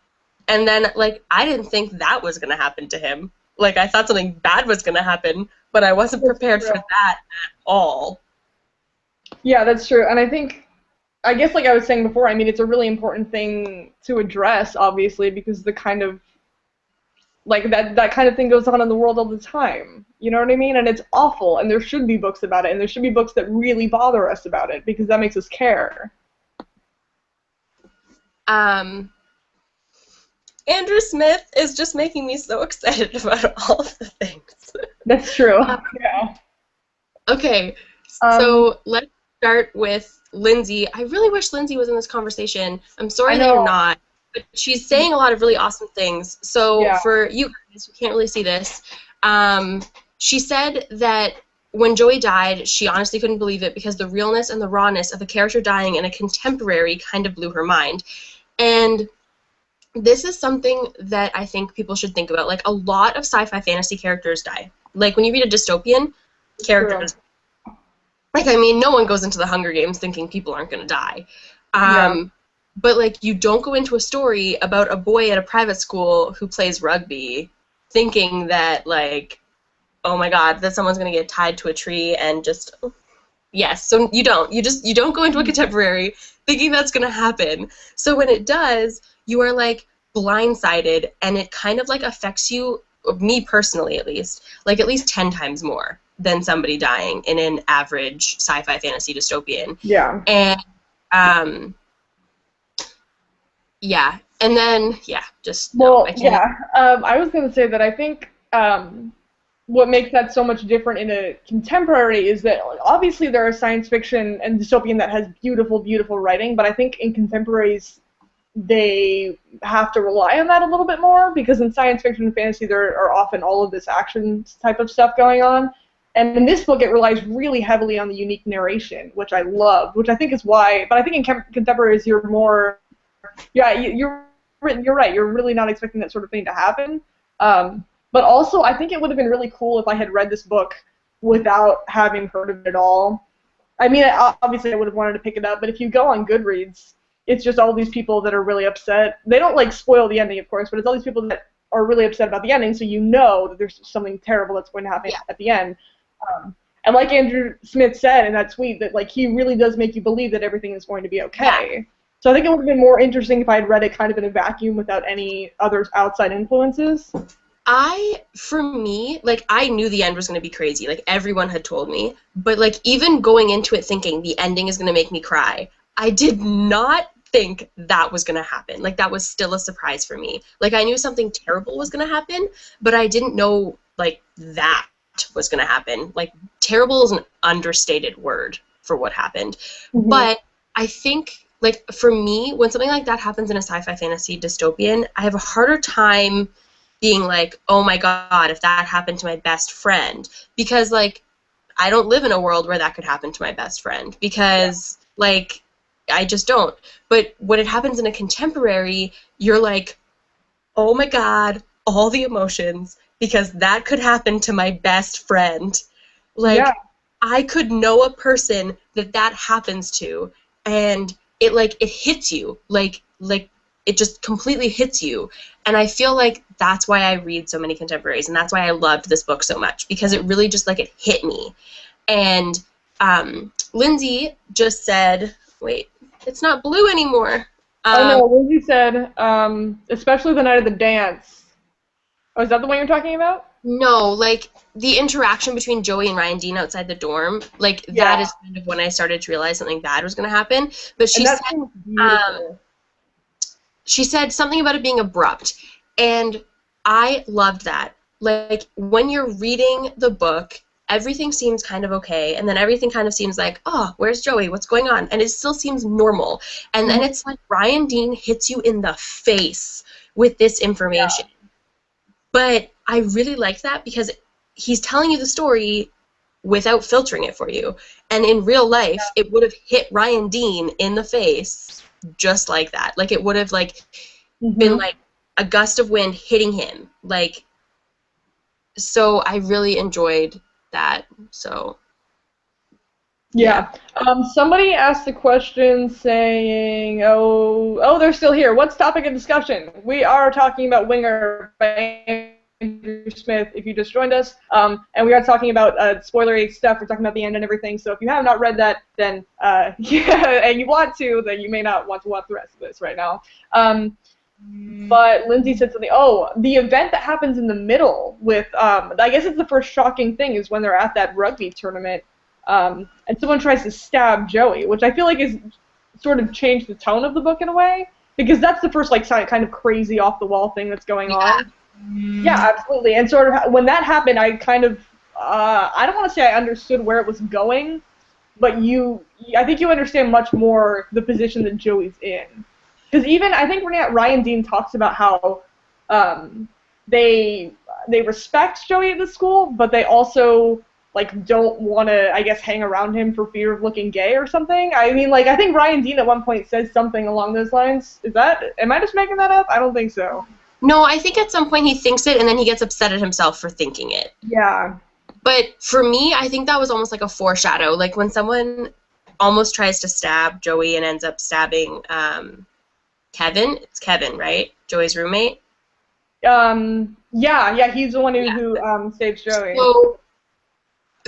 [SPEAKER 2] And then, like, I didn't think that was going to happen to him. Like, I thought something bad was going to happen, but I wasn't prepared for that at all.
[SPEAKER 1] Yeah, that's true. And I guess like I was saying before, I mean, it's a really important thing to address, obviously, because the kind of, like, that kind of thing goes on in the world all the time. You know what I mean? And it's awful, and there should be books about it, and there should be books that really bother us about it, because that makes us care.
[SPEAKER 2] Andrew Smith is just making me so excited about all of the things.
[SPEAKER 1] That's true. Yeah.
[SPEAKER 2] Okay, so let's start with Lindsay. I really wish Lindsay was in this conversation. I'm sorry that you're not, but she's saying a lot of really awesome things. So for you guys who can't really see this, she said that when Joey died, she honestly couldn't believe it because the realness and the rawness of a character dying in a contemporary kind of blew her mind. And this is something that I think people should think about. Like, a lot of sci-fi fantasy characters die. Like, when you read a dystopian, characters... Like, I mean, no one goes into the Hunger Games thinking people aren't going to die. But, like, you don't go into a story about a boy at a private school who plays rugby thinking that, like, oh my god, that someone's going to get tied to a tree and just... Yes, so you don't. You don't go into a contemporary thinking that's going to happen. So when it does, you are, like, blindsided, and it kind of, like, affects you, me personally at least 10 times more than somebody dying in an average sci-fi fantasy dystopian.
[SPEAKER 1] Yeah.
[SPEAKER 2] And, yeah. And then, yeah, just,
[SPEAKER 1] well,
[SPEAKER 2] no, I can't.
[SPEAKER 1] Yeah. I was going to say that I think what makes that so much different in a contemporary is that obviously there are science fiction and dystopian that has beautiful, beautiful writing, but I think in contemporaries they have to rely on that a little bit more because in science fiction and fantasy there are often all of this action type of stuff going on. And in this book, it relies really heavily on the unique narration, which I love, which I think is why. But I think in contemporaries, you're more, you're right. You're really not expecting that sort of thing to happen. But also, I think it would have been really cool if I had read this book without having heard of it at all. I mean, obviously, I would have wanted to pick it up. But if you go on Goodreads, it's just all these people that are really upset. They don't like spoil the ending, of course, but it's all these people that are really upset about the ending. So you know that there's something terrible that's going to happen at the end. And like Andrew Smith said in that tweet, that like he really does make you believe that everything is going to be okay. Yeah. So I think it would have been more interesting if I had read it kind of in a vacuum without any other outside influences.
[SPEAKER 2] For me, like, I knew the end was going to be crazy. Like, everyone had told me. But, like, even going into it thinking the ending is going to make me cry, I did not think that was going to happen. Like, that was still a surprise for me. Like, I knew something terrible was going to happen, but I didn't know, like, that was going to happen. Like, terrible is an understated word for what happened.
[SPEAKER 1] Mm-hmm.
[SPEAKER 2] But I think, like, for me, when something like that happens in a sci-fi fantasy dystopian, I have a harder time being like, oh my god, if that happened to my best friend. Because, like, I don't live in a world where that could happen to my best friend. Because, like, I just don't. But when it happens in a contemporary, you're like, oh my god, all the emotions, because that could happen to my best friend. Like,
[SPEAKER 1] Yeah.
[SPEAKER 2] I could know a person that happens to, and it hits you. Like, it just completely hits you. And I feel like that's why I read so many contemporaries, and that's why I loved this book so much, because it really just, like, it hit me. And Lindsay just said, wait, it's not blue anymore.
[SPEAKER 1] Oh no, Lindsay said, especially the night of the dance. Oh, is that the one you're talking about?
[SPEAKER 2] No, like, the interaction between Joey and Ryan Dean outside the dorm, like, that is kind of when I started to realize something bad was going to happen. But
[SPEAKER 1] And that seems beautiful.
[SPEAKER 2] she said something about it being abrupt, and I loved that. Like, when you're reading the book, everything seems kind of okay, and then everything kind of seems like, oh, where's Joey? What's going on? And it still seems normal. And then it's like Ryan Dean hits you in the face with this information. But I really like that because he's telling you the story without filtering it for you. And in real life, it would have hit Ryan Dean in the face just like that. Like, it would have, like, been like a gust of wind hitting him. Like, so I really enjoyed that. So
[SPEAKER 1] yeah. Somebody asked a question saying, oh, they're still here. What's topic of discussion? We are talking about Winger by Andrew Smith, if you just joined us. And we are talking about spoilery stuff. We're talking about the end and everything. So if you have not read that, then, yeah, and you want to, then you may not want to watch the rest of this right now. But Lindsay said something, the event that happens in the middle with, I guess it's the first shocking thing, is when they're at that rugby tournament. And someone tries to stab Joey, which I feel like is sort of changed the tone of the book in a way, because that's the first, like, kind of crazy off-the-wall thing that's going on. Yeah, absolutely. And sort of when that happened, I kind of, I don't want to say I understood where it was going, but I think you understand much more the position that Joey's in. Because even, I think Ryan Dean talks about how they respect Joey at the school, but they also, like, don't want to, I guess, hang around him for fear of looking gay or something. I mean, like, I think Ryan Dean at one point says something along those lines. Am I just making that up? I don't think so.
[SPEAKER 2] No, I think at some point he thinks it, and then he gets upset at himself for thinking it.
[SPEAKER 1] Yeah.
[SPEAKER 2] But for me, I think that was almost like a foreshadow. Like, when someone almost tries to stab Joey and ends up stabbing Kevin. It's Kevin, right? Joey's roommate?
[SPEAKER 1] Yeah, he's the one who saves Joey.
[SPEAKER 2] So,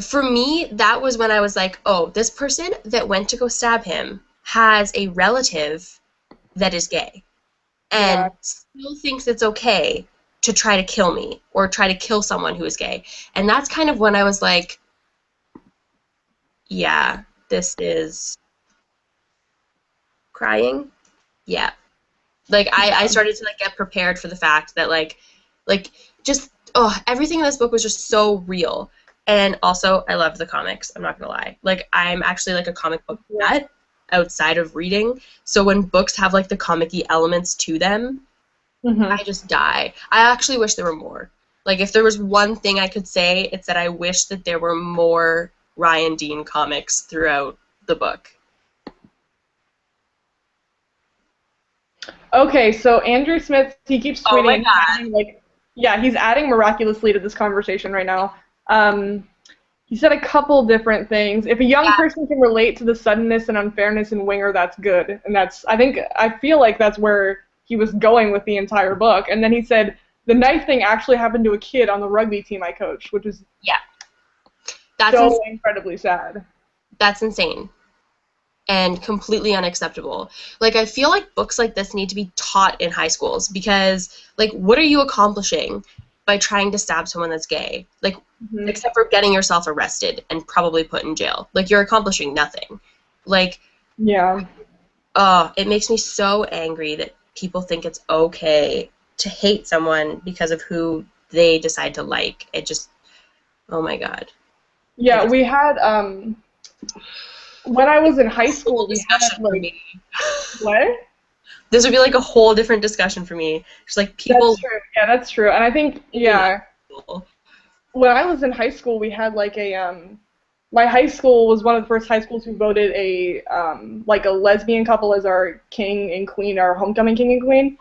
[SPEAKER 2] for me, that was when I was like, oh, this person that went to go stab him has a relative that is gay. And still thinks it's okay to try to kill me or try to kill someone who is gay. And that's kind of when I was like, yeah, this is crying. Yeah. Like, I started to, like, get prepared for the fact that, like just, everything in this book was just so real. And also, I loved the comics, I'm not gonna lie. Like, I'm actually, like, a comic book nut outside of reading, so when books have, like, the comic-y elements to them, I just die. I actually wish there were more. Like, if there was one thing I could say, it's that I wish that there were more Ryan Dean comics throughout the book.
[SPEAKER 1] Okay, so Andrew Smith, he keeps tweeting.
[SPEAKER 2] Oh my God.
[SPEAKER 1] He's adding miraculously to this conversation right now. He said a couple different things. If a young person can relate to the suddenness and unfairness in Winger, that's good. And I feel like that's where he was going with the entire book. And then he said, the knife thing actually happened to a kid on the rugby team I coached, which is
[SPEAKER 2] that's
[SPEAKER 1] so incredibly sad.
[SPEAKER 2] That's insane. And completely unacceptable. Like, I feel like books like this need to be taught in high schools because, like, what are you accomplishing? by trying to stab someone that's gay. Like,
[SPEAKER 1] Mm-hmm.
[SPEAKER 2] except for getting yourself arrested and probably put in jail. Like, you're accomplishing nothing. Like,
[SPEAKER 1] Yeah.
[SPEAKER 2] it makes me so angry that people think it's okay to hate someone because of who they decide to like. It just, oh my god.
[SPEAKER 1] Yeah, we had when I was in high
[SPEAKER 2] This whole
[SPEAKER 1] school, we had
[SPEAKER 2] discussion for
[SPEAKER 1] like
[SPEAKER 2] me.
[SPEAKER 1] what?
[SPEAKER 2] This would be like a whole different discussion for me. Just like
[SPEAKER 1] That's
[SPEAKER 2] people.
[SPEAKER 1] true. Yeah, that's true. And I think when I was in high school, we had like a my high school was one of the first high schools who voted a like a lesbian couple as our king and queen, our homecoming king and queen.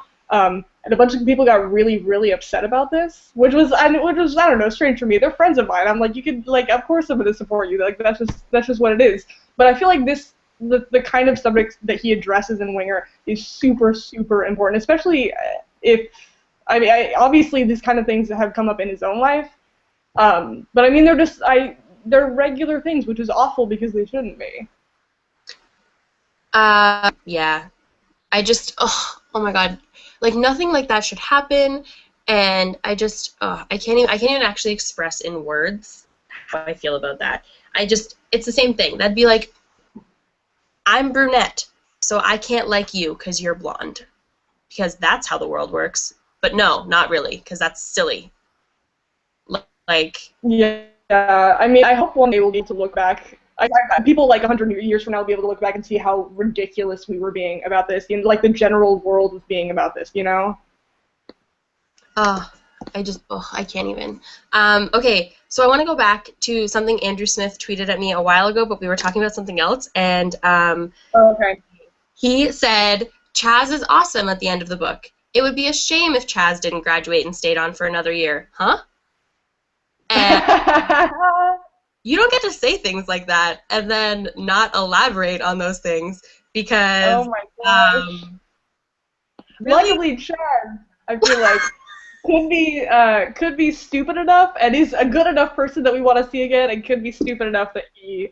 [SPEAKER 1] And a bunch of people got really, really upset about this, which was I don't know, strange for me. They're friends of mine. I'm like, you could like, of course I'm gonna support you. Like that's just what it is. But I feel like the kind of subject that he addresses in Winger is super, super important, especially if obviously these kind of things have come up in his own life. But I mean, they're regular things, which is awful because they shouldn't be.
[SPEAKER 2] Yeah. Oh my god. Like, nothing like that should happen, and I can't even actually express in words how I feel about that. It's the same thing. That'd be like, I'm brunette, so I can't like you because you're blonde. Because that's how the world works. But no, not really, because that's silly. Like,
[SPEAKER 1] Yeah, I mean, I hope one day we'll be able to look back. People like 100 years from now will be able to look back and see how ridiculous we were being about this, and like the general world was being about this, you know?
[SPEAKER 2] I can't even. Okay, so I want to go back to something Andrew Smith tweeted at me a while ago, but we were talking about something else, and
[SPEAKER 1] Okay.
[SPEAKER 2] he said, Chaz is awesome at the end of the book. It would be a shame if Chaz didn't graduate and stayed on for another year. Huh? And you don't get to say things like that and then not elaborate on those things because,
[SPEAKER 1] oh my gosh.
[SPEAKER 2] really?
[SPEAKER 1] Luckily, Chad, I feel like could be stupid enough, and he's a good enough person that we want to see again, and could be stupid enough that he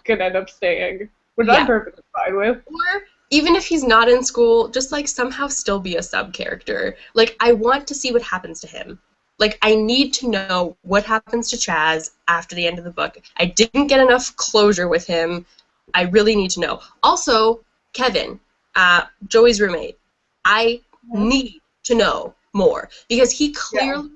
[SPEAKER 1] could end up staying, which I'm
[SPEAKER 2] Yeah.
[SPEAKER 1] perfectly fine with.
[SPEAKER 2] Or even if he's not in school, just like somehow still be a sub character. Like, I want to see what happens to him. Like, I need to know what happens to Chaz after the end of the book. I didn't get enough closure with him. I really need to know. Also, Kevin, Joey's roommate, I need to know more because he clearly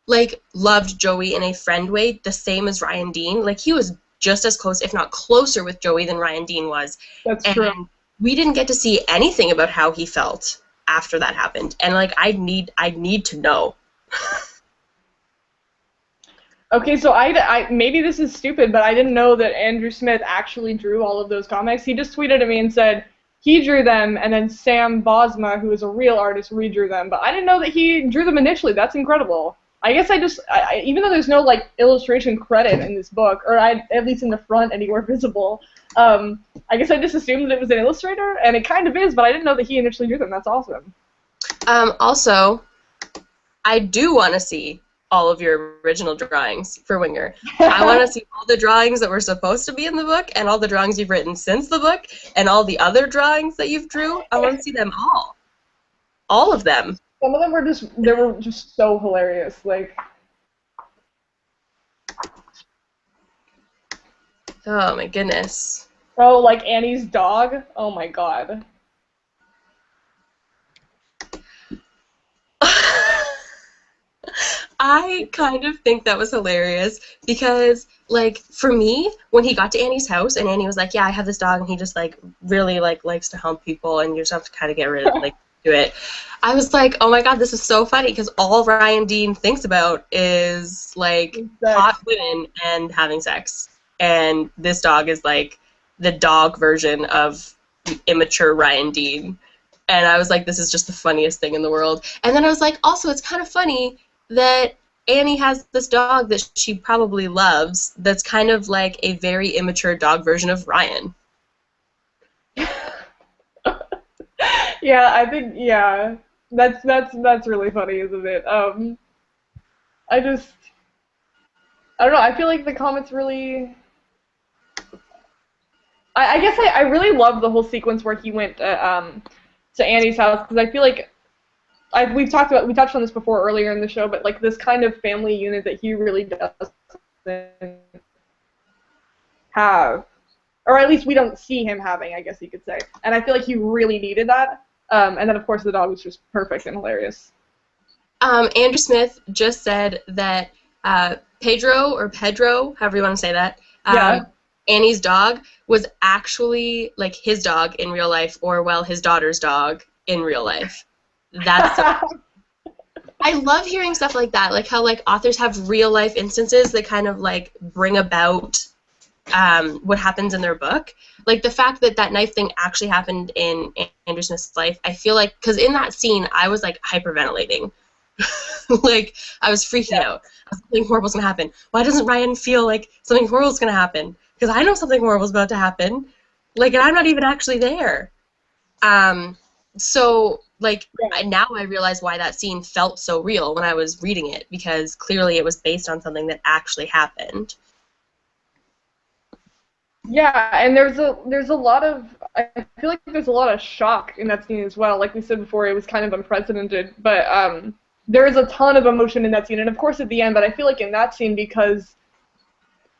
[SPEAKER 2] like loved Joey in a friend way, the same as Ryan Dean. Like, he was just as close, if not closer, with Joey than Ryan Dean was.
[SPEAKER 1] That's
[SPEAKER 2] and
[SPEAKER 1] true.
[SPEAKER 2] We didn't get to see anything about how he felt after that happened. And like, I need to know.
[SPEAKER 1] Okay, so I maybe this is stupid, but I didn't know that Andrew Smith actually drew all of those comics. He just tweeted at me and said he drew them, and then Sam Bosma, who is a real artist, redrew them. But I didn't know that he drew them initially. That's incredible. I guess even though there's no like illustration credit in this book, or at least in the front anywhere visible, I guess I just assumed that it was an illustrator, and it kind of is. But I didn't know that he initially drew them. That's awesome.
[SPEAKER 2] Also, I do want to see all of your original drawings for Winger. I want to see all the drawings that were supposed to be in the book and all the drawings you've written since the book and all the other drawings that you've drew. I want to see them all. All of them.
[SPEAKER 1] Some of them were just so hilarious. Like,
[SPEAKER 2] oh my goodness.
[SPEAKER 1] oh, like Annie's dog. Oh my god.
[SPEAKER 2] I kind of think that was hilarious because, like, for me, when he got to Annie's house and Annie was like, yeah, I have this dog and he just, like, really, like, likes to hump people and you just have to kind of get rid of, like, do it. I was like, oh my god, this is so funny because all Ryan Dean thinks about is, like, hot women and having sex. And this dog is, like, the dog version of immature Ryan Dean. And I was like, this is just the funniest thing in the world. And then I was like, also, it's kind of funny that Annie has this dog that she probably loves that's kind of like a very immature dog version of Ryan.
[SPEAKER 1] Yeah, I think that's really funny, isn't it? I don't know. I feel like the comments really. I guess I really loved the whole sequence where he went to Annie's house because I feel like we touched on this before earlier in the show, but like this kind of family unit that he really doesn't have, or at least we don't see him having, I guess you could say. And I feel like he really needed that. And then of course the dog was just perfect and hilarious.
[SPEAKER 2] Andrew Smith just said that Pedro, however you want to say that, Annie's dog was actually like his dog in real life, or well, his daughter's dog in real life. That's I love hearing stuff like that, like how like authors have real life instances that kind of like bring about what happens in their book. Like the fact that that knife thing actually happened in Andrew Smith's life, I feel like, because in that scene I was like hyperventilating. Like I was freaking out. Something horrible's gonna happen. Why doesn't Ryan feel like something horrible's gonna happen? Because I know something horrible's about to happen. Like, and I'm not even actually there. So like now I realize why that scene felt so real when I was reading it, because clearly it was based on something that actually happened.
[SPEAKER 1] Yeah, and there's a lot of, I feel like there's a lot of shock in that scene as well. Like we said before, it was kind of unprecedented, but there is a ton of emotion in that scene, and of course at the end. But I feel like in that scene, because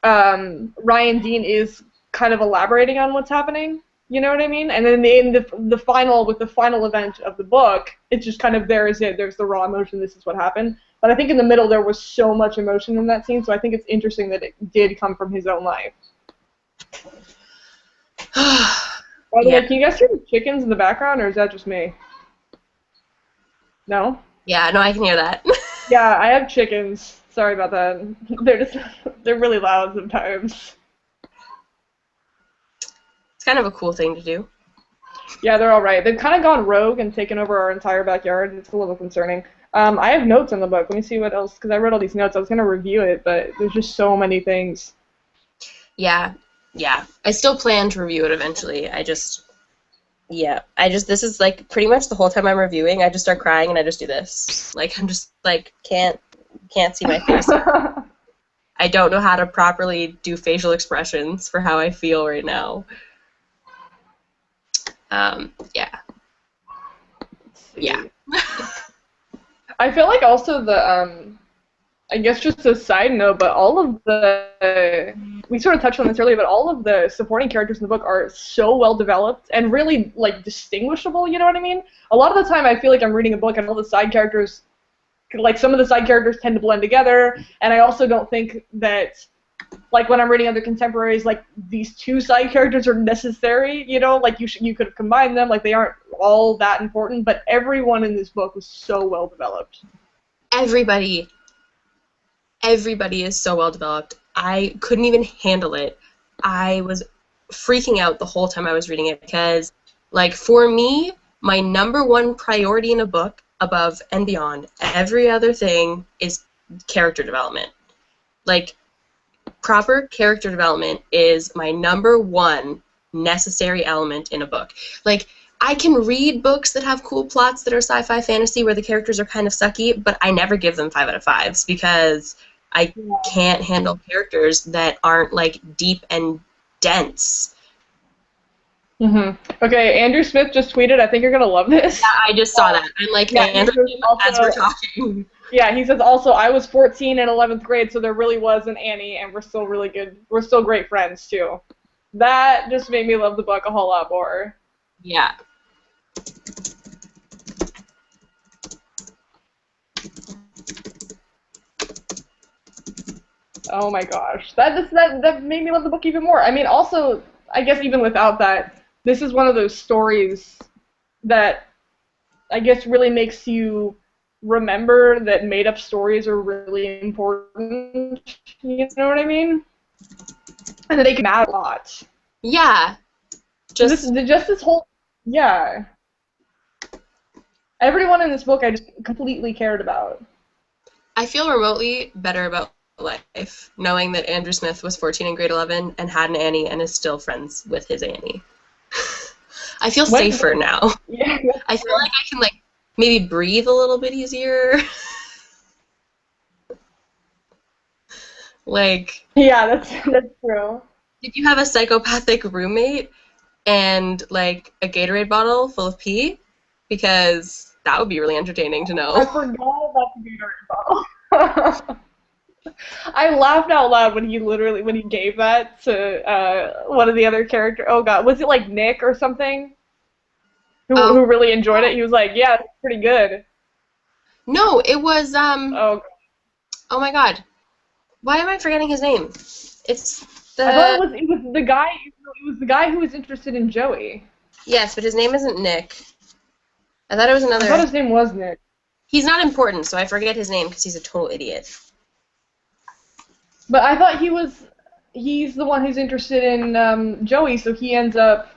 [SPEAKER 1] Ryan Dean is kind of elaborating on what's happening, you know what I mean? And then in the final, with the final event of the book, it's just kind of there's the raw emotion. This is what happened. But I think in the middle there was so much emotion in that scene, so I think it's interesting that it did come from his own life. By the way, can you guys hear the chickens in the background, or is that just me? No?
[SPEAKER 2] Yeah, no, I can hear that.
[SPEAKER 1] Yeah, I have chickens. Sorry about that. They're really loud sometimes.
[SPEAKER 2] It's kind of a cool thing to do.
[SPEAKER 1] Yeah, they're all right. They've kind of gone rogue and taken over our entire backyard. It's a little concerning. I have notes in the book. Let me see what else, because I wrote all these notes. I was going to review it, but there's just so many things.
[SPEAKER 2] Yeah. I still plan to review it eventually. This is like pretty much the whole time I'm reviewing, I just start crying and I just do this. Like, I'm just like, can't see my face. I don't know how to properly do facial expressions for how I feel right now. Yeah.
[SPEAKER 1] I feel like also I guess just a side note, but all of we sort of touched on this earlier, but all of the supporting characters in the book are so well developed and really like distinguishable, you know what I mean? A lot of the time I feel like I'm reading a book and all the side characters, like some of the side characters tend to blend together, and I also don't think that, like when I'm reading other contemporaries, like these two side characters are necessary, you know, like you could have combined them, like they aren't all that important, but everyone in this book was so well developed.
[SPEAKER 2] Everybody is so well developed. I couldn't even handle it. I was freaking out the whole time I was reading it because, like, for me, my number one priority in a book, above and beyond every other thing, is character development. Like, proper character development is my number one necessary element in a book. Like, I can read books that have cool plots that are sci-fi fantasy where the characters are kind of sucky, but I never give them 5 out of 5s because I can't handle characters that aren't, like, deep and dense.
[SPEAKER 1] Okay, Andrew Smith just tweeted, I think you're going to love this.
[SPEAKER 2] Yeah, I just saw that. I'm like, Andrew, as we're talking.
[SPEAKER 1] Yeah, he says also, I was 14 in 11th grade, so there really was an Annie, and we're still really good. We're still great friends, too. That just made me love the book a whole lot more.
[SPEAKER 2] Yeah.
[SPEAKER 1] Oh my gosh, that made me love the book even more. I mean, also, I guess even without that, this is one of those stories that I guess really makes you remember that made-up stories are really important. You know what I mean? And that they can matter a lot.
[SPEAKER 2] Yeah.
[SPEAKER 1] Just this whole, yeah. Everyone in this book I just completely cared about. I
[SPEAKER 2] feel remotely better about life, knowing that Andrew Smith was 14 in grade 11 and had an Annie and is still friends with his Annie. I feel safer now.
[SPEAKER 1] Yeah.
[SPEAKER 2] I feel like I can, like, maybe breathe a little bit easier. Like...
[SPEAKER 1] Yeah, that's true.
[SPEAKER 2] Did you have a psychopathic roommate and, like, a Gatorade bottle full of pee? Because that would be really entertaining to
[SPEAKER 1] I
[SPEAKER 2] know.
[SPEAKER 1] forgot about the Gatorade bottle. I laughed out loud when he gave that to one of the other characters. Oh god, was it like Nick or something?
[SPEAKER 2] Oh,
[SPEAKER 1] Who really enjoyed it? He was like, "Yeah, it's pretty good."
[SPEAKER 2] no, it was,
[SPEAKER 1] Oh,
[SPEAKER 2] oh my god. Why am I forgetting his name? It's
[SPEAKER 1] I thought
[SPEAKER 2] the,
[SPEAKER 1] it was the guy. It was the guy who was interested in Joey.
[SPEAKER 2] yes, but his name isn't Nick. I thought it was
[SPEAKER 1] I thought
[SPEAKER 2] another,
[SPEAKER 1] his name was Nick.
[SPEAKER 2] he's not important, so I forget his name because he's a total idiot.
[SPEAKER 1] But I thought he's the one who's interested in Joey, so he ends up.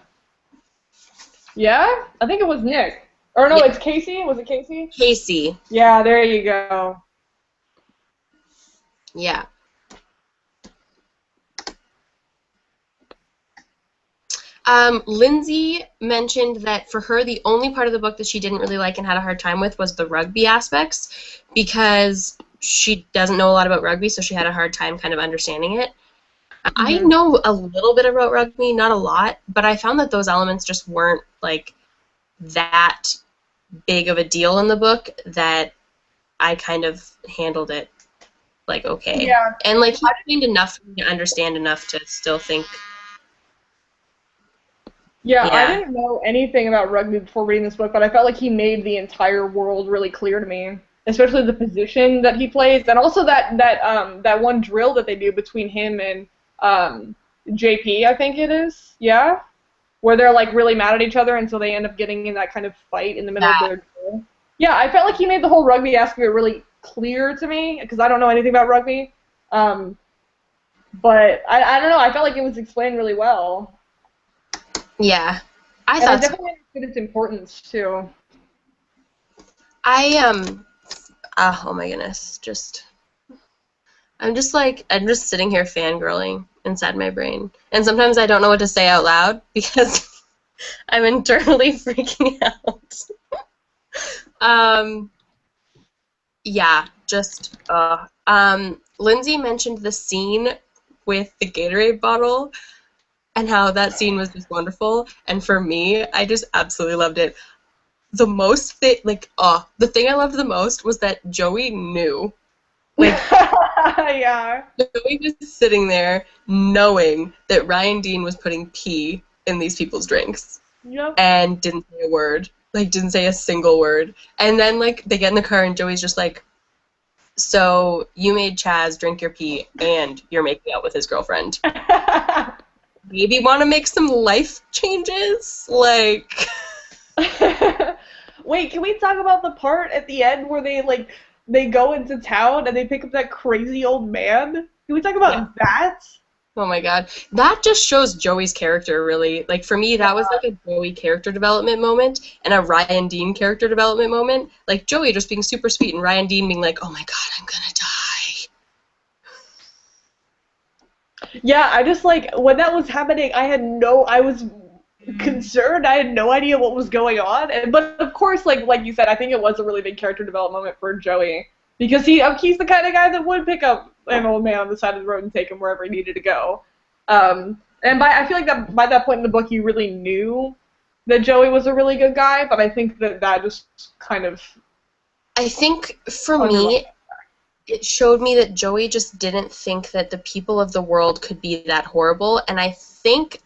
[SPEAKER 1] Yeah, I think it was Nick. Or no,
[SPEAKER 2] Yeah,
[SPEAKER 1] it's Casey. Was it Casey?
[SPEAKER 2] Casey.
[SPEAKER 1] Yeah, there you go.
[SPEAKER 2] Yeah. Lindsay mentioned that for her, the only part of the book that she didn't really like and had a hard time with was the rugby aspects because she doesn't know a lot about rugby, so she had a hard time kind of understanding it. I
[SPEAKER 1] Hmm.
[SPEAKER 2] know a little bit about rugby, not a lot, but I found that those elements just weren't like that big of a deal in the book that I kind of handled it like okay.
[SPEAKER 1] Yeah,
[SPEAKER 2] And like he explained enough for me to understand enough to still think,
[SPEAKER 1] yeah. I
[SPEAKER 2] yeah,
[SPEAKER 1] didn't know anything about rugby before reading this book, but I felt like he made the entire world really clear to me, especially the position that he plays, and also that one drill that they do between him and JP. I think it is. Yeah, where they're like really mad at each other, and so they end up getting in that kind of fight in the middle of
[SPEAKER 2] that,
[SPEAKER 1] their drill. Yeah, I felt like he made the whole rugby aspect really clear to me because I don't know anything about rugby. Um, but I don't know. I felt like it was explained really well.
[SPEAKER 2] yeah. I
[SPEAKER 1] And I
[SPEAKER 2] thought so.
[SPEAKER 1] definitely understood its importance too.
[SPEAKER 2] I oh my goodness, just I'm just sitting here fangirling inside my brain. And sometimes I don't know what to say out loud because I'm internally freaking out. Um yeah, just Lindsay mentioned the scene with the Gatorade bottle and how that scene was just wonderful. And for me, I just absolutely loved it. The thing I loved the most was that Joey knew. Like,
[SPEAKER 1] Yeah.
[SPEAKER 2] Joey was sitting there knowing that Ryan Dean was putting pee in these people's drinks
[SPEAKER 1] Yep.
[SPEAKER 2] and didn't say a word. Like, didn't say a single word. And then, like, they get in the car and Joey's just like, so you made Chaz drink your pee and you're making out with his girlfriend. Maybe want to make some life changes? Like,
[SPEAKER 1] Wait, can we talk about the part at the end where they go into town and they pick up that crazy old man? Can we talk
[SPEAKER 2] yeah.
[SPEAKER 1] about that?
[SPEAKER 2] Oh my god. That just shows Joey's character, really. Like, for me, that was like a Joey character development moment and a Ryan Dean character development moment. Like, Joey just being super sweet and Ryan Dean being like, oh my god, I'm gonna die.
[SPEAKER 1] Yeah, I just like when that was happening, I was concerned. I had no idea what was going on. But of course, like you said, I think it was a really big character development moment for Joey because he's the kind of guy that would pick up an old man on the side of the road and take him wherever he needed to go. And I feel like that by that point in the book, you really knew that Joey was a really good guy. But I think that just kind of
[SPEAKER 2] I think, for
[SPEAKER 1] underlined.
[SPEAKER 2] me, it showed me that Joey just didn't think that the people of the world could be that horrible, and I think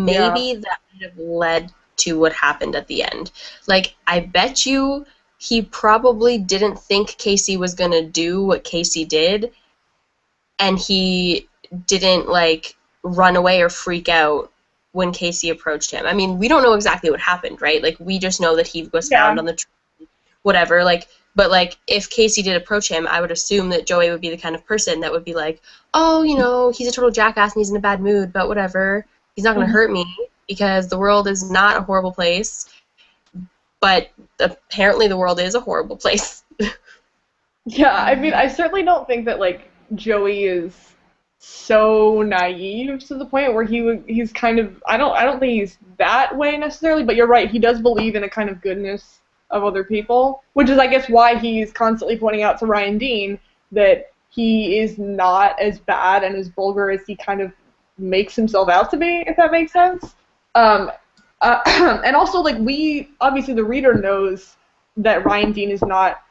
[SPEAKER 1] Yeah.
[SPEAKER 2] maybe that might have led to what happened at the end. Like, I bet you he probably didn't think Casey was gonna do what Casey did, and he didn't, like, run away or freak out when Casey approached him. I mean, we don't know exactly what happened, right? Like, we just know that he was found
[SPEAKER 1] Yeah.
[SPEAKER 2] on the whatever, like, but like if Casey did approach him, I would assume that Joey would be the kind of person that would be like, oh, he's a total jackass and he's in a bad mood, but whatever, he's not going to
[SPEAKER 1] Mhm.
[SPEAKER 2] hurt me because the world is not a horrible place, but apparently the world is a horrible place.
[SPEAKER 1] Yeah, I mean, I certainly don't think that like Joey is so naive to the point where he's kind of I don't think he's that way necessarily, but you're right, he does believe in a kind of goodness of other people, which is I guess why he's constantly pointing out to Ryan Dean that he is not as bad and as vulgar as he kind of makes himself out to be, if that makes sense. Um, and also like we obviously the reader knows that Ryan Dean is not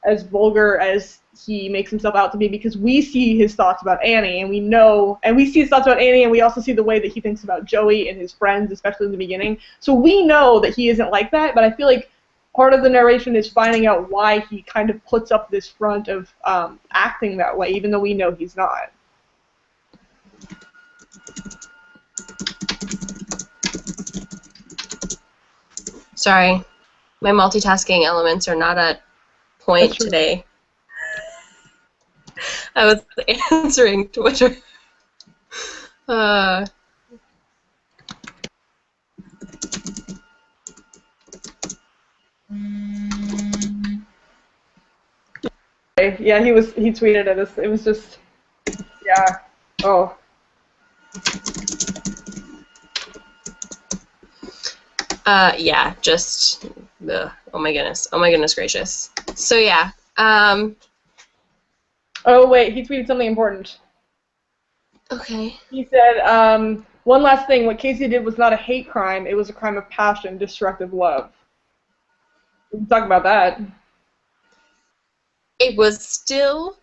[SPEAKER 1] as vulgar as he makes himself out to be, because we see his thoughts about Annie, and we see his thoughts about Annie, and we also see the way that he thinks about Joey and his friends, especially in the beginning. So we know that he isn't like that, but I feel like part of the narration is finding out why he kind of puts up this front of acting that way, even though we know he's not.
[SPEAKER 2] Sorry, my multitasking elements are not at point today. I was answering Twitter.
[SPEAKER 1] Yeah, he tweeted at us. It was just, yeah. Oh.
[SPEAKER 2] Yeah, just, ugh. Oh my goodness gracious. So yeah.
[SPEAKER 1] Oh wait, he tweeted something important.
[SPEAKER 2] Okay.
[SPEAKER 1] He said, one last thing, what Casey did was not a hate crime, it was a crime of passion, destructive love. We can talk about that.
[SPEAKER 2] It was still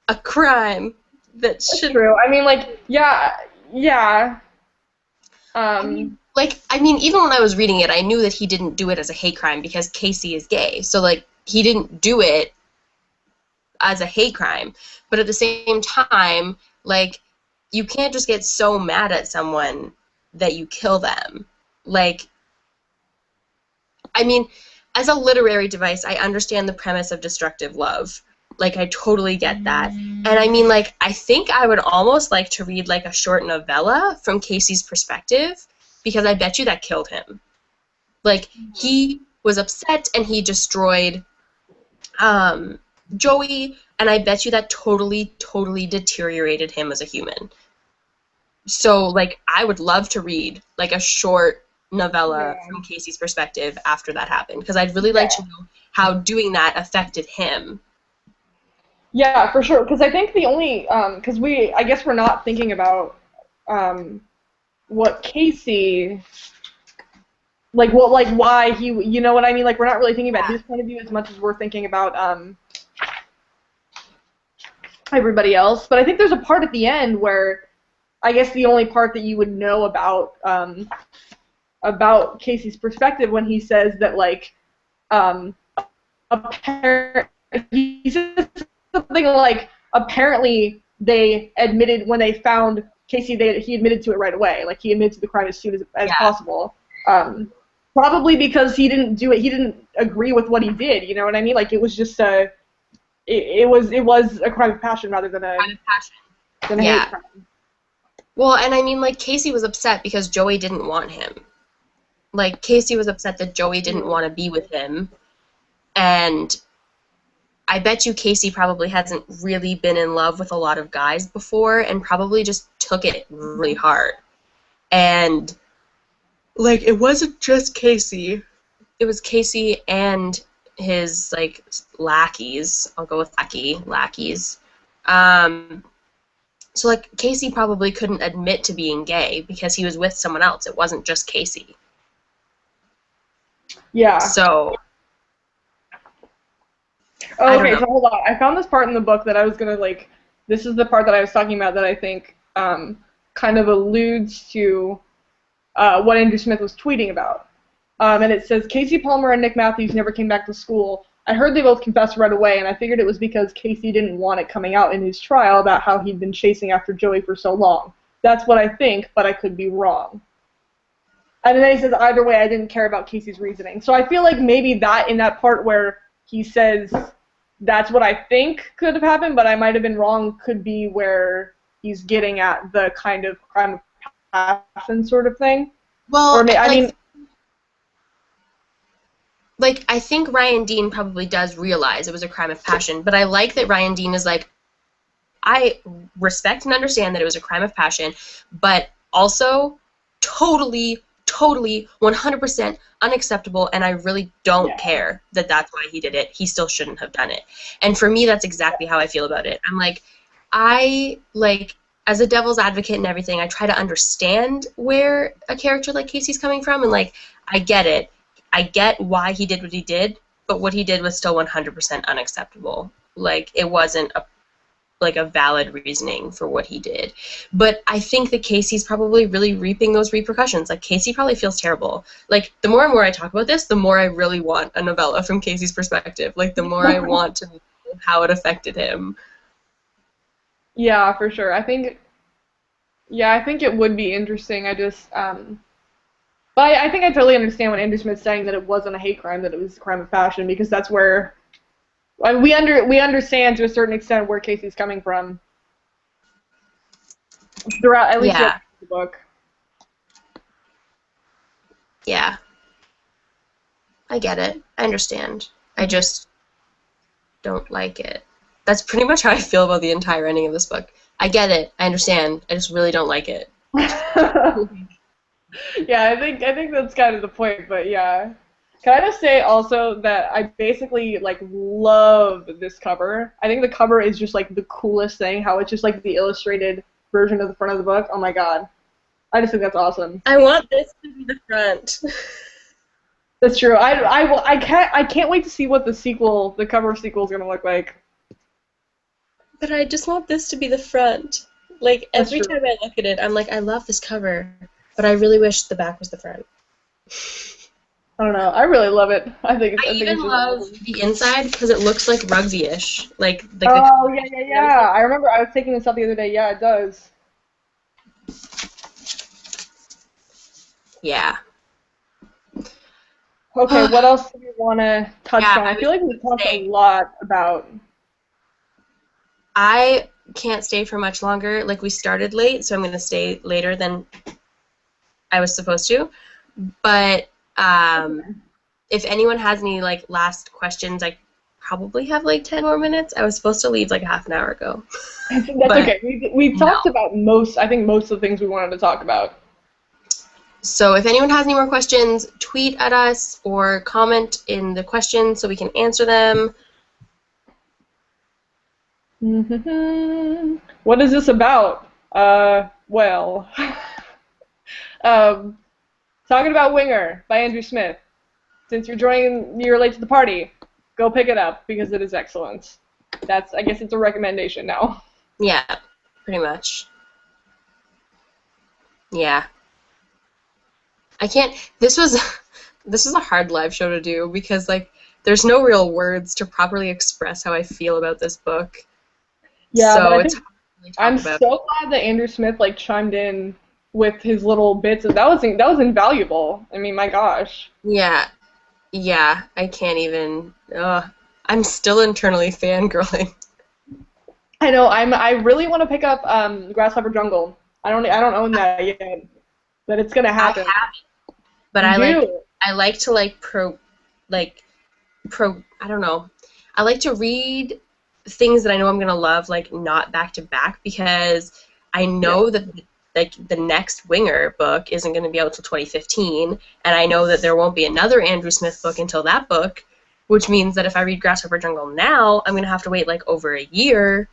[SPEAKER 2] a crime that should...
[SPEAKER 1] That's true. I mean, like, yeah.
[SPEAKER 2] I mean, even when I was reading it, I knew that he didn't do it as a hate crime because Casey is gay. So, like, he didn't do it as a hate crime. But at the same time, like, you can't just get so mad at someone that you kill them. Like, I mean, as a literary device, I understand the premise of destructive love. Like, I totally get that. And I mean, like, I think I would almost like to read, like, a short novella from Casey's perspective, because I bet you that killed him. Like, he was upset and he destroyed Joey, and I bet you that totally deteriorated him as a human. So, like, I would love to read, like, a short novella from Casey's perspective after that happened, because I'd really like to know how doing that affected him.
[SPEAKER 1] Yeah, for sure. Because I think the only, because I guess we're not thinking about what Casey, like, what, like, why he, you know what I mean? Like, we're not really thinking about his point of view as much as we're thinking about everybody else. But I think there's a part at the end where, I guess the only part that you would know about Casey's perspective, when he says that, like, he says something like, apparently they admitted when they found Casey, he admitted to it right away. Like, he admitted to the crime as soon as possible. Probably because he didn't do it. He didn't agree with what he did. You know what I mean? Like, it was just it was a crime of passion rather than a hate crime.
[SPEAKER 2] Well, and I mean, like, Casey was upset because Joey didn't want him. Like, Casey was upset that Joey didn't want to be with him, and I bet you Casey probably hasn't really been in love with a lot of guys before, and probably just took it really hard. And, like, it wasn't just Casey. It was Casey and his, like, lackeys. I'll go with lackeys. So, like, Casey probably couldn't admit to being gay because he was with someone else. It wasn't just Casey.
[SPEAKER 1] Yeah.
[SPEAKER 2] So...
[SPEAKER 1] Oh, okay, so hold on. I found this part in the book that I was going to, like, this is the part that I was talking about that I think kind of alludes to what Andrew Smith was tweeting about. And it says, Casey Palmer and Nick Matthews never came back to school. I heard they both confessed right away, and I figured it was because Casey didn't want it coming out in his trial about how he'd been chasing after Joey for so long. That's what I think, but I could be wrong. And then he says, either way, I didn't care about Casey's reasoning. So I feel like maybe that, in that part where he says, that's what I think could have happened, but I might have been wrong, could be where he's getting at the kind of crime of passion sort of thing.
[SPEAKER 2] Well,
[SPEAKER 1] or I mean...
[SPEAKER 2] Like, I think Ryan Dean probably does realize it was a crime of passion, but I like that Ryan Dean is like, I respect and understand that it was a crime of passion, but also totally 100% unacceptable, and I really don't care that that's why he did it. He still shouldn't have done it. And for me, that's exactly how I feel about it. I'm like, as a devil's advocate and everything, I try to understand where a character like Casey's coming from, and, like, I get it. I get why he did what he did, but what he did was still 100% unacceptable. Like, it wasn't a valid reasoning for what he did. But I think that Casey's probably really reaping those repercussions. Like, Casey probably feels terrible. Like, the more and more I talk about this, the more I really want a novella from Casey's perspective. Like, the more I want to know how it affected him.
[SPEAKER 1] Yeah, for sure. I think it would be interesting. But I think I totally understand when Andrew Smith's saying that it wasn't a hate crime, that it was a crime of passion, because that's where we understand to a certain extent where Casey's coming from throughout, at least
[SPEAKER 2] Yeah.
[SPEAKER 1] throughout the book.
[SPEAKER 2] Yeah. I get it. I understand. I just don't like it. That's pretty much how I feel about the entire ending of this book. I get it. I understand. I just really don't like it.
[SPEAKER 1] Yeah, I think that's kind of the point, but yeah. Can I just say also that I basically like love this cover. I think the cover is just like the coolest thing, how it's just like the illustrated version of the front of the book. Oh my god. I just think that's awesome.
[SPEAKER 2] I want this to be the front.
[SPEAKER 1] That's true. I can't wait to see what the cover sequel is gonna look like.
[SPEAKER 2] But I just want this to be the front. Like,
[SPEAKER 1] That's
[SPEAKER 2] every
[SPEAKER 1] true.
[SPEAKER 2] time I look at it, I'm like, I love this cover, but I really wish the back was the front.
[SPEAKER 1] I don't know. I really love it. I think
[SPEAKER 2] I
[SPEAKER 1] it's
[SPEAKER 2] even
[SPEAKER 1] just
[SPEAKER 2] love
[SPEAKER 1] awesome.
[SPEAKER 2] the inside because it looks like rugby-ish. Like
[SPEAKER 1] Oh yeah. I remember I was taking this up the other day. Yeah, it does.
[SPEAKER 2] Yeah.
[SPEAKER 1] Okay, what else do you want to touch
[SPEAKER 2] Yeah,
[SPEAKER 1] on? I feel like we talked a
[SPEAKER 2] saying-
[SPEAKER 1] lot about.
[SPEAKER 2] I can't stay for much longer. Like, we started late, so I'm going to stay later than I was supposed to. But if anyone has any, like, last questions, I probably have, like, 10 more minutes. I was supposed to leave, like, half an hour ago.
[SPEAKER 1] That's
[SPEAKER 2] But
[SPEAKER 1] okay. We talked about most of the things we wanted to talk about.
[SPEAKER 2] So if anyone has any more questions, tweet at us or comment in the questions so we can answer them.
[SPEAKER 1] What is this about? Well, talking about Winger by Andrew Smith. Since you're late to the party, go pick it up because it is excellent. I guess it's a recommendation now.
[SPEAKER 2] Yeah, pretty much. Yeah. I can't. This was a hard live show to do because, like, there's no real words to properly express how I feel about this book.
[SPEAKER 1] Yeah,
[SPEAKER 2] so
[SPEAKER 1] but
[SPEAKER 2] it's hard to really talk
[SPEAKER 1] I'm
[SPEAKER 2] about.
[SPEAKER 1] so glad that Andrew Smith like chimed in with his little bits. That was invaluable. I mean, my gosh.
[SPEAKER 2] Yeah, I can't even. I'm still internally fangirling.
[SPEAKER 1] I know. I really want to pick up Grasshopper Jungle. I don't own that yet, but it's gonna happen.
[SPEAKER 2] I have it, but I like to I don't know. I like to read things that I know I'm gonna love, like, not back to back, because I know that like the next Winger book isn't gonna be out till 2015, and I know that there won't be another Andrew Smith book until that book, which means that if I read Grasshopper Jungle now, I'm gonna have to wait like over a year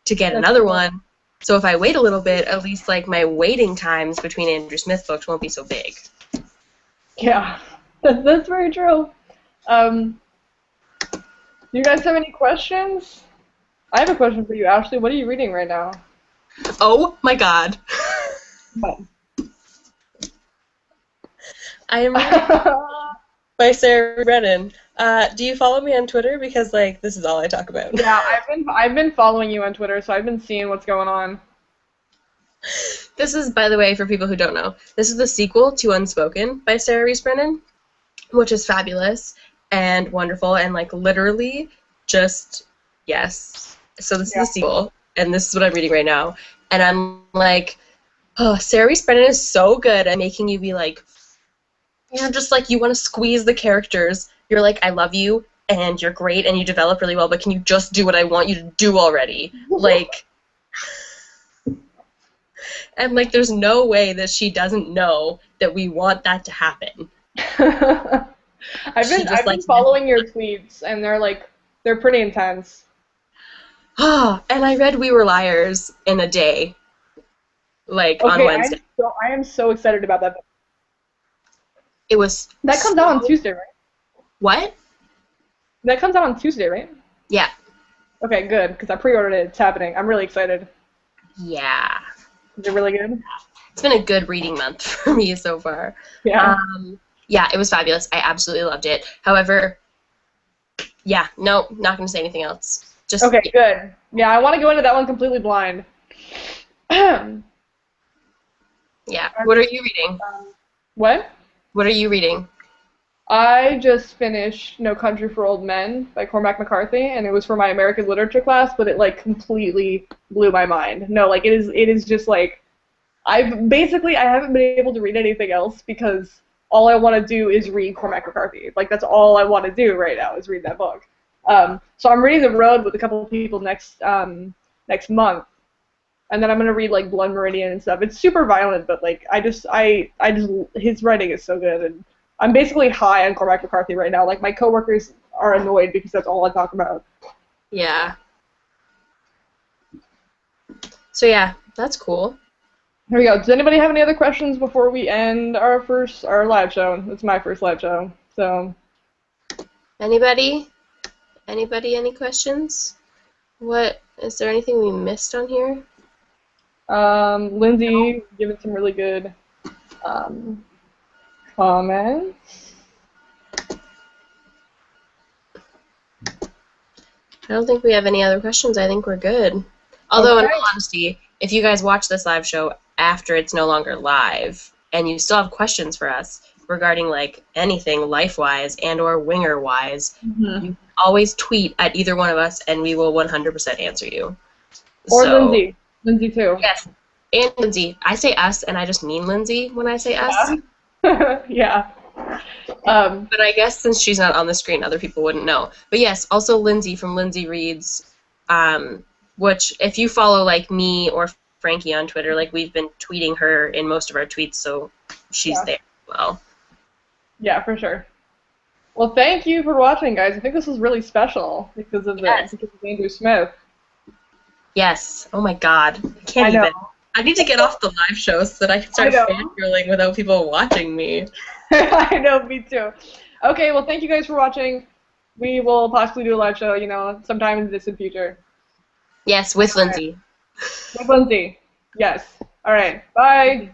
[SPEAKER 2] to get another one. So if I wait a little bit, at least like my waiting times between Andrew Smith books won't be so big.
[SPEAKER 1] Yeah, that's very true. Do you guys have any questions? I have a question for you, Ashley. What are you reading right now?
[SPEAKER 2] Oh my god.
[SPEAKER 1] What?
[SPEAKER 2] I am reading by Sarah Brennan. Do you follow me on Twitter? Because, like, this is all I talk about.
[SPEAKER 1] Yeah, I've been following you on Twitter, so I've been seeing what's going on.
[SPEAKER 2] This is, by the way, for people who don't know, this is the sequel to Unspoken by Sarah Reese Brennan, which is fabulous and wonderful and, like, literally just, yes. So this is the sequel, and this is what I'm reading right now. And I'm like, oh, Sarah Reese Brennan is so good at making you be like, you're just like, you want to squeeze the characters. You're like, I love you, and you're great, and you develop really well, but can you just do what I want you to do already? Like, and, like, there's no way that she doesn't know that we want that to happen.
[SPEAKER 1] I've been following your tweets, and they're pretty intense.
[SPEAKER 2] And I read We Were Liars in a day, like, on Wednesday.
[SPEAKER 1] I am so excited about that.
[SPEAKER 2] It was
[SPEAKER 1] That comes out on Tuesday, right?
[SPEAKER 2] What?
[SPEAKER 1] That comes out on Tuesday, right?
[SPEAKER 2] Yeah.
[SPEAKER 1] Okay, good, because I pre-ordered it. It's happening. I'm really excited.
[SPEAKER 2] Yeah.
[SPEAKER 1] Is it really good?
[SPEAKER 2] It's been a good reading month for me so far.
[SPEAKER 1] Yeah.
[SPEAKER 2] Yeah, it was fabulous. I absolutely loved it. However, yeah, no, not going to say anything else. Just
[SPEAKER 1] Okay, good. Yeah, I want to go into that one completely blind.
[SPEAKER 2] yeah. What are you reading?
[SPEAKER 1] What?
[SPEAKER 2] What are you reading?
[SPEAKER 1] I just finished No Country for Old Men by Cormac McCarthy, and it was for my American literature class, but it like completely blew my mind. No, like it is just like I haven't been able to read anything else because all I want to do is read Cormac McCarthy. Like that's all I want to do right now is read that book. So I'm reading The Road with a couple of people next month, and then I'm gonna read like Blood Meridian and stuff. It's super violent, but like I just his writing is so good, and I'm basically high on Cormac McCarthy right now. Like my coworkers are annoyed because that's all I talk about.
[SPEAKER 2] Yeah. So yeah, that's cool.
[SPEAKER 1] Here we go. Does anybody have any other questions before we end our live show? It's my first live show, so.
[SPEAKER 2] Anybody? Anybody? Any questions? What is there anything we missed on here?
[SPEAKER 1] Lindsay given some really good comments.
[SPEAKER 2] I don't think we have any other questions. I think we're good. Although,
[SPEAKER 1] Okay.
[SPEAKER 2] in all honesty, if you guys watch this live show after it's no longer live, and you still have questions for us regarding like anything life-wise and or winger-wise, you can always tweet at either one of us, and we will 100% answer you.
[SPEAKER 1] Or
[SPEAKER 2] So,
[SPEAKER 1] Lindsay. Lindsay too.
[SPEAKER 2] yes, and Lindsay. I say us, and I just mean Lindsay when I say us.
[SPEAKER 1] Yeah.
[SPEAKER 2] But I guess since she's not on the screen, other people wouldn't know. But yes, also Lindsay from Lindsay Reads, which if you follow like me or Frankie on Twitter, like we've been tweeting her in most of our tweets, so she's there as well.
[SPEAKER 1] Yeah, for sure. Well, thank you for watching, guys. I think this was really special because of Andrew Smith.
[SPEAKER 2] Yes. Oh my God. I can't even. I need to get off the live show so that I can start fangirling without people watching me.
[SPEAKER 1] I know, me too. Okay, well, thank you guys for watching. We will possibly do a live show, sometime in the distant future.
[SPEAKER 2] Yes, with Lindsay.
[SPEAKER 1] With Lindsay. Yes. All right. Bye.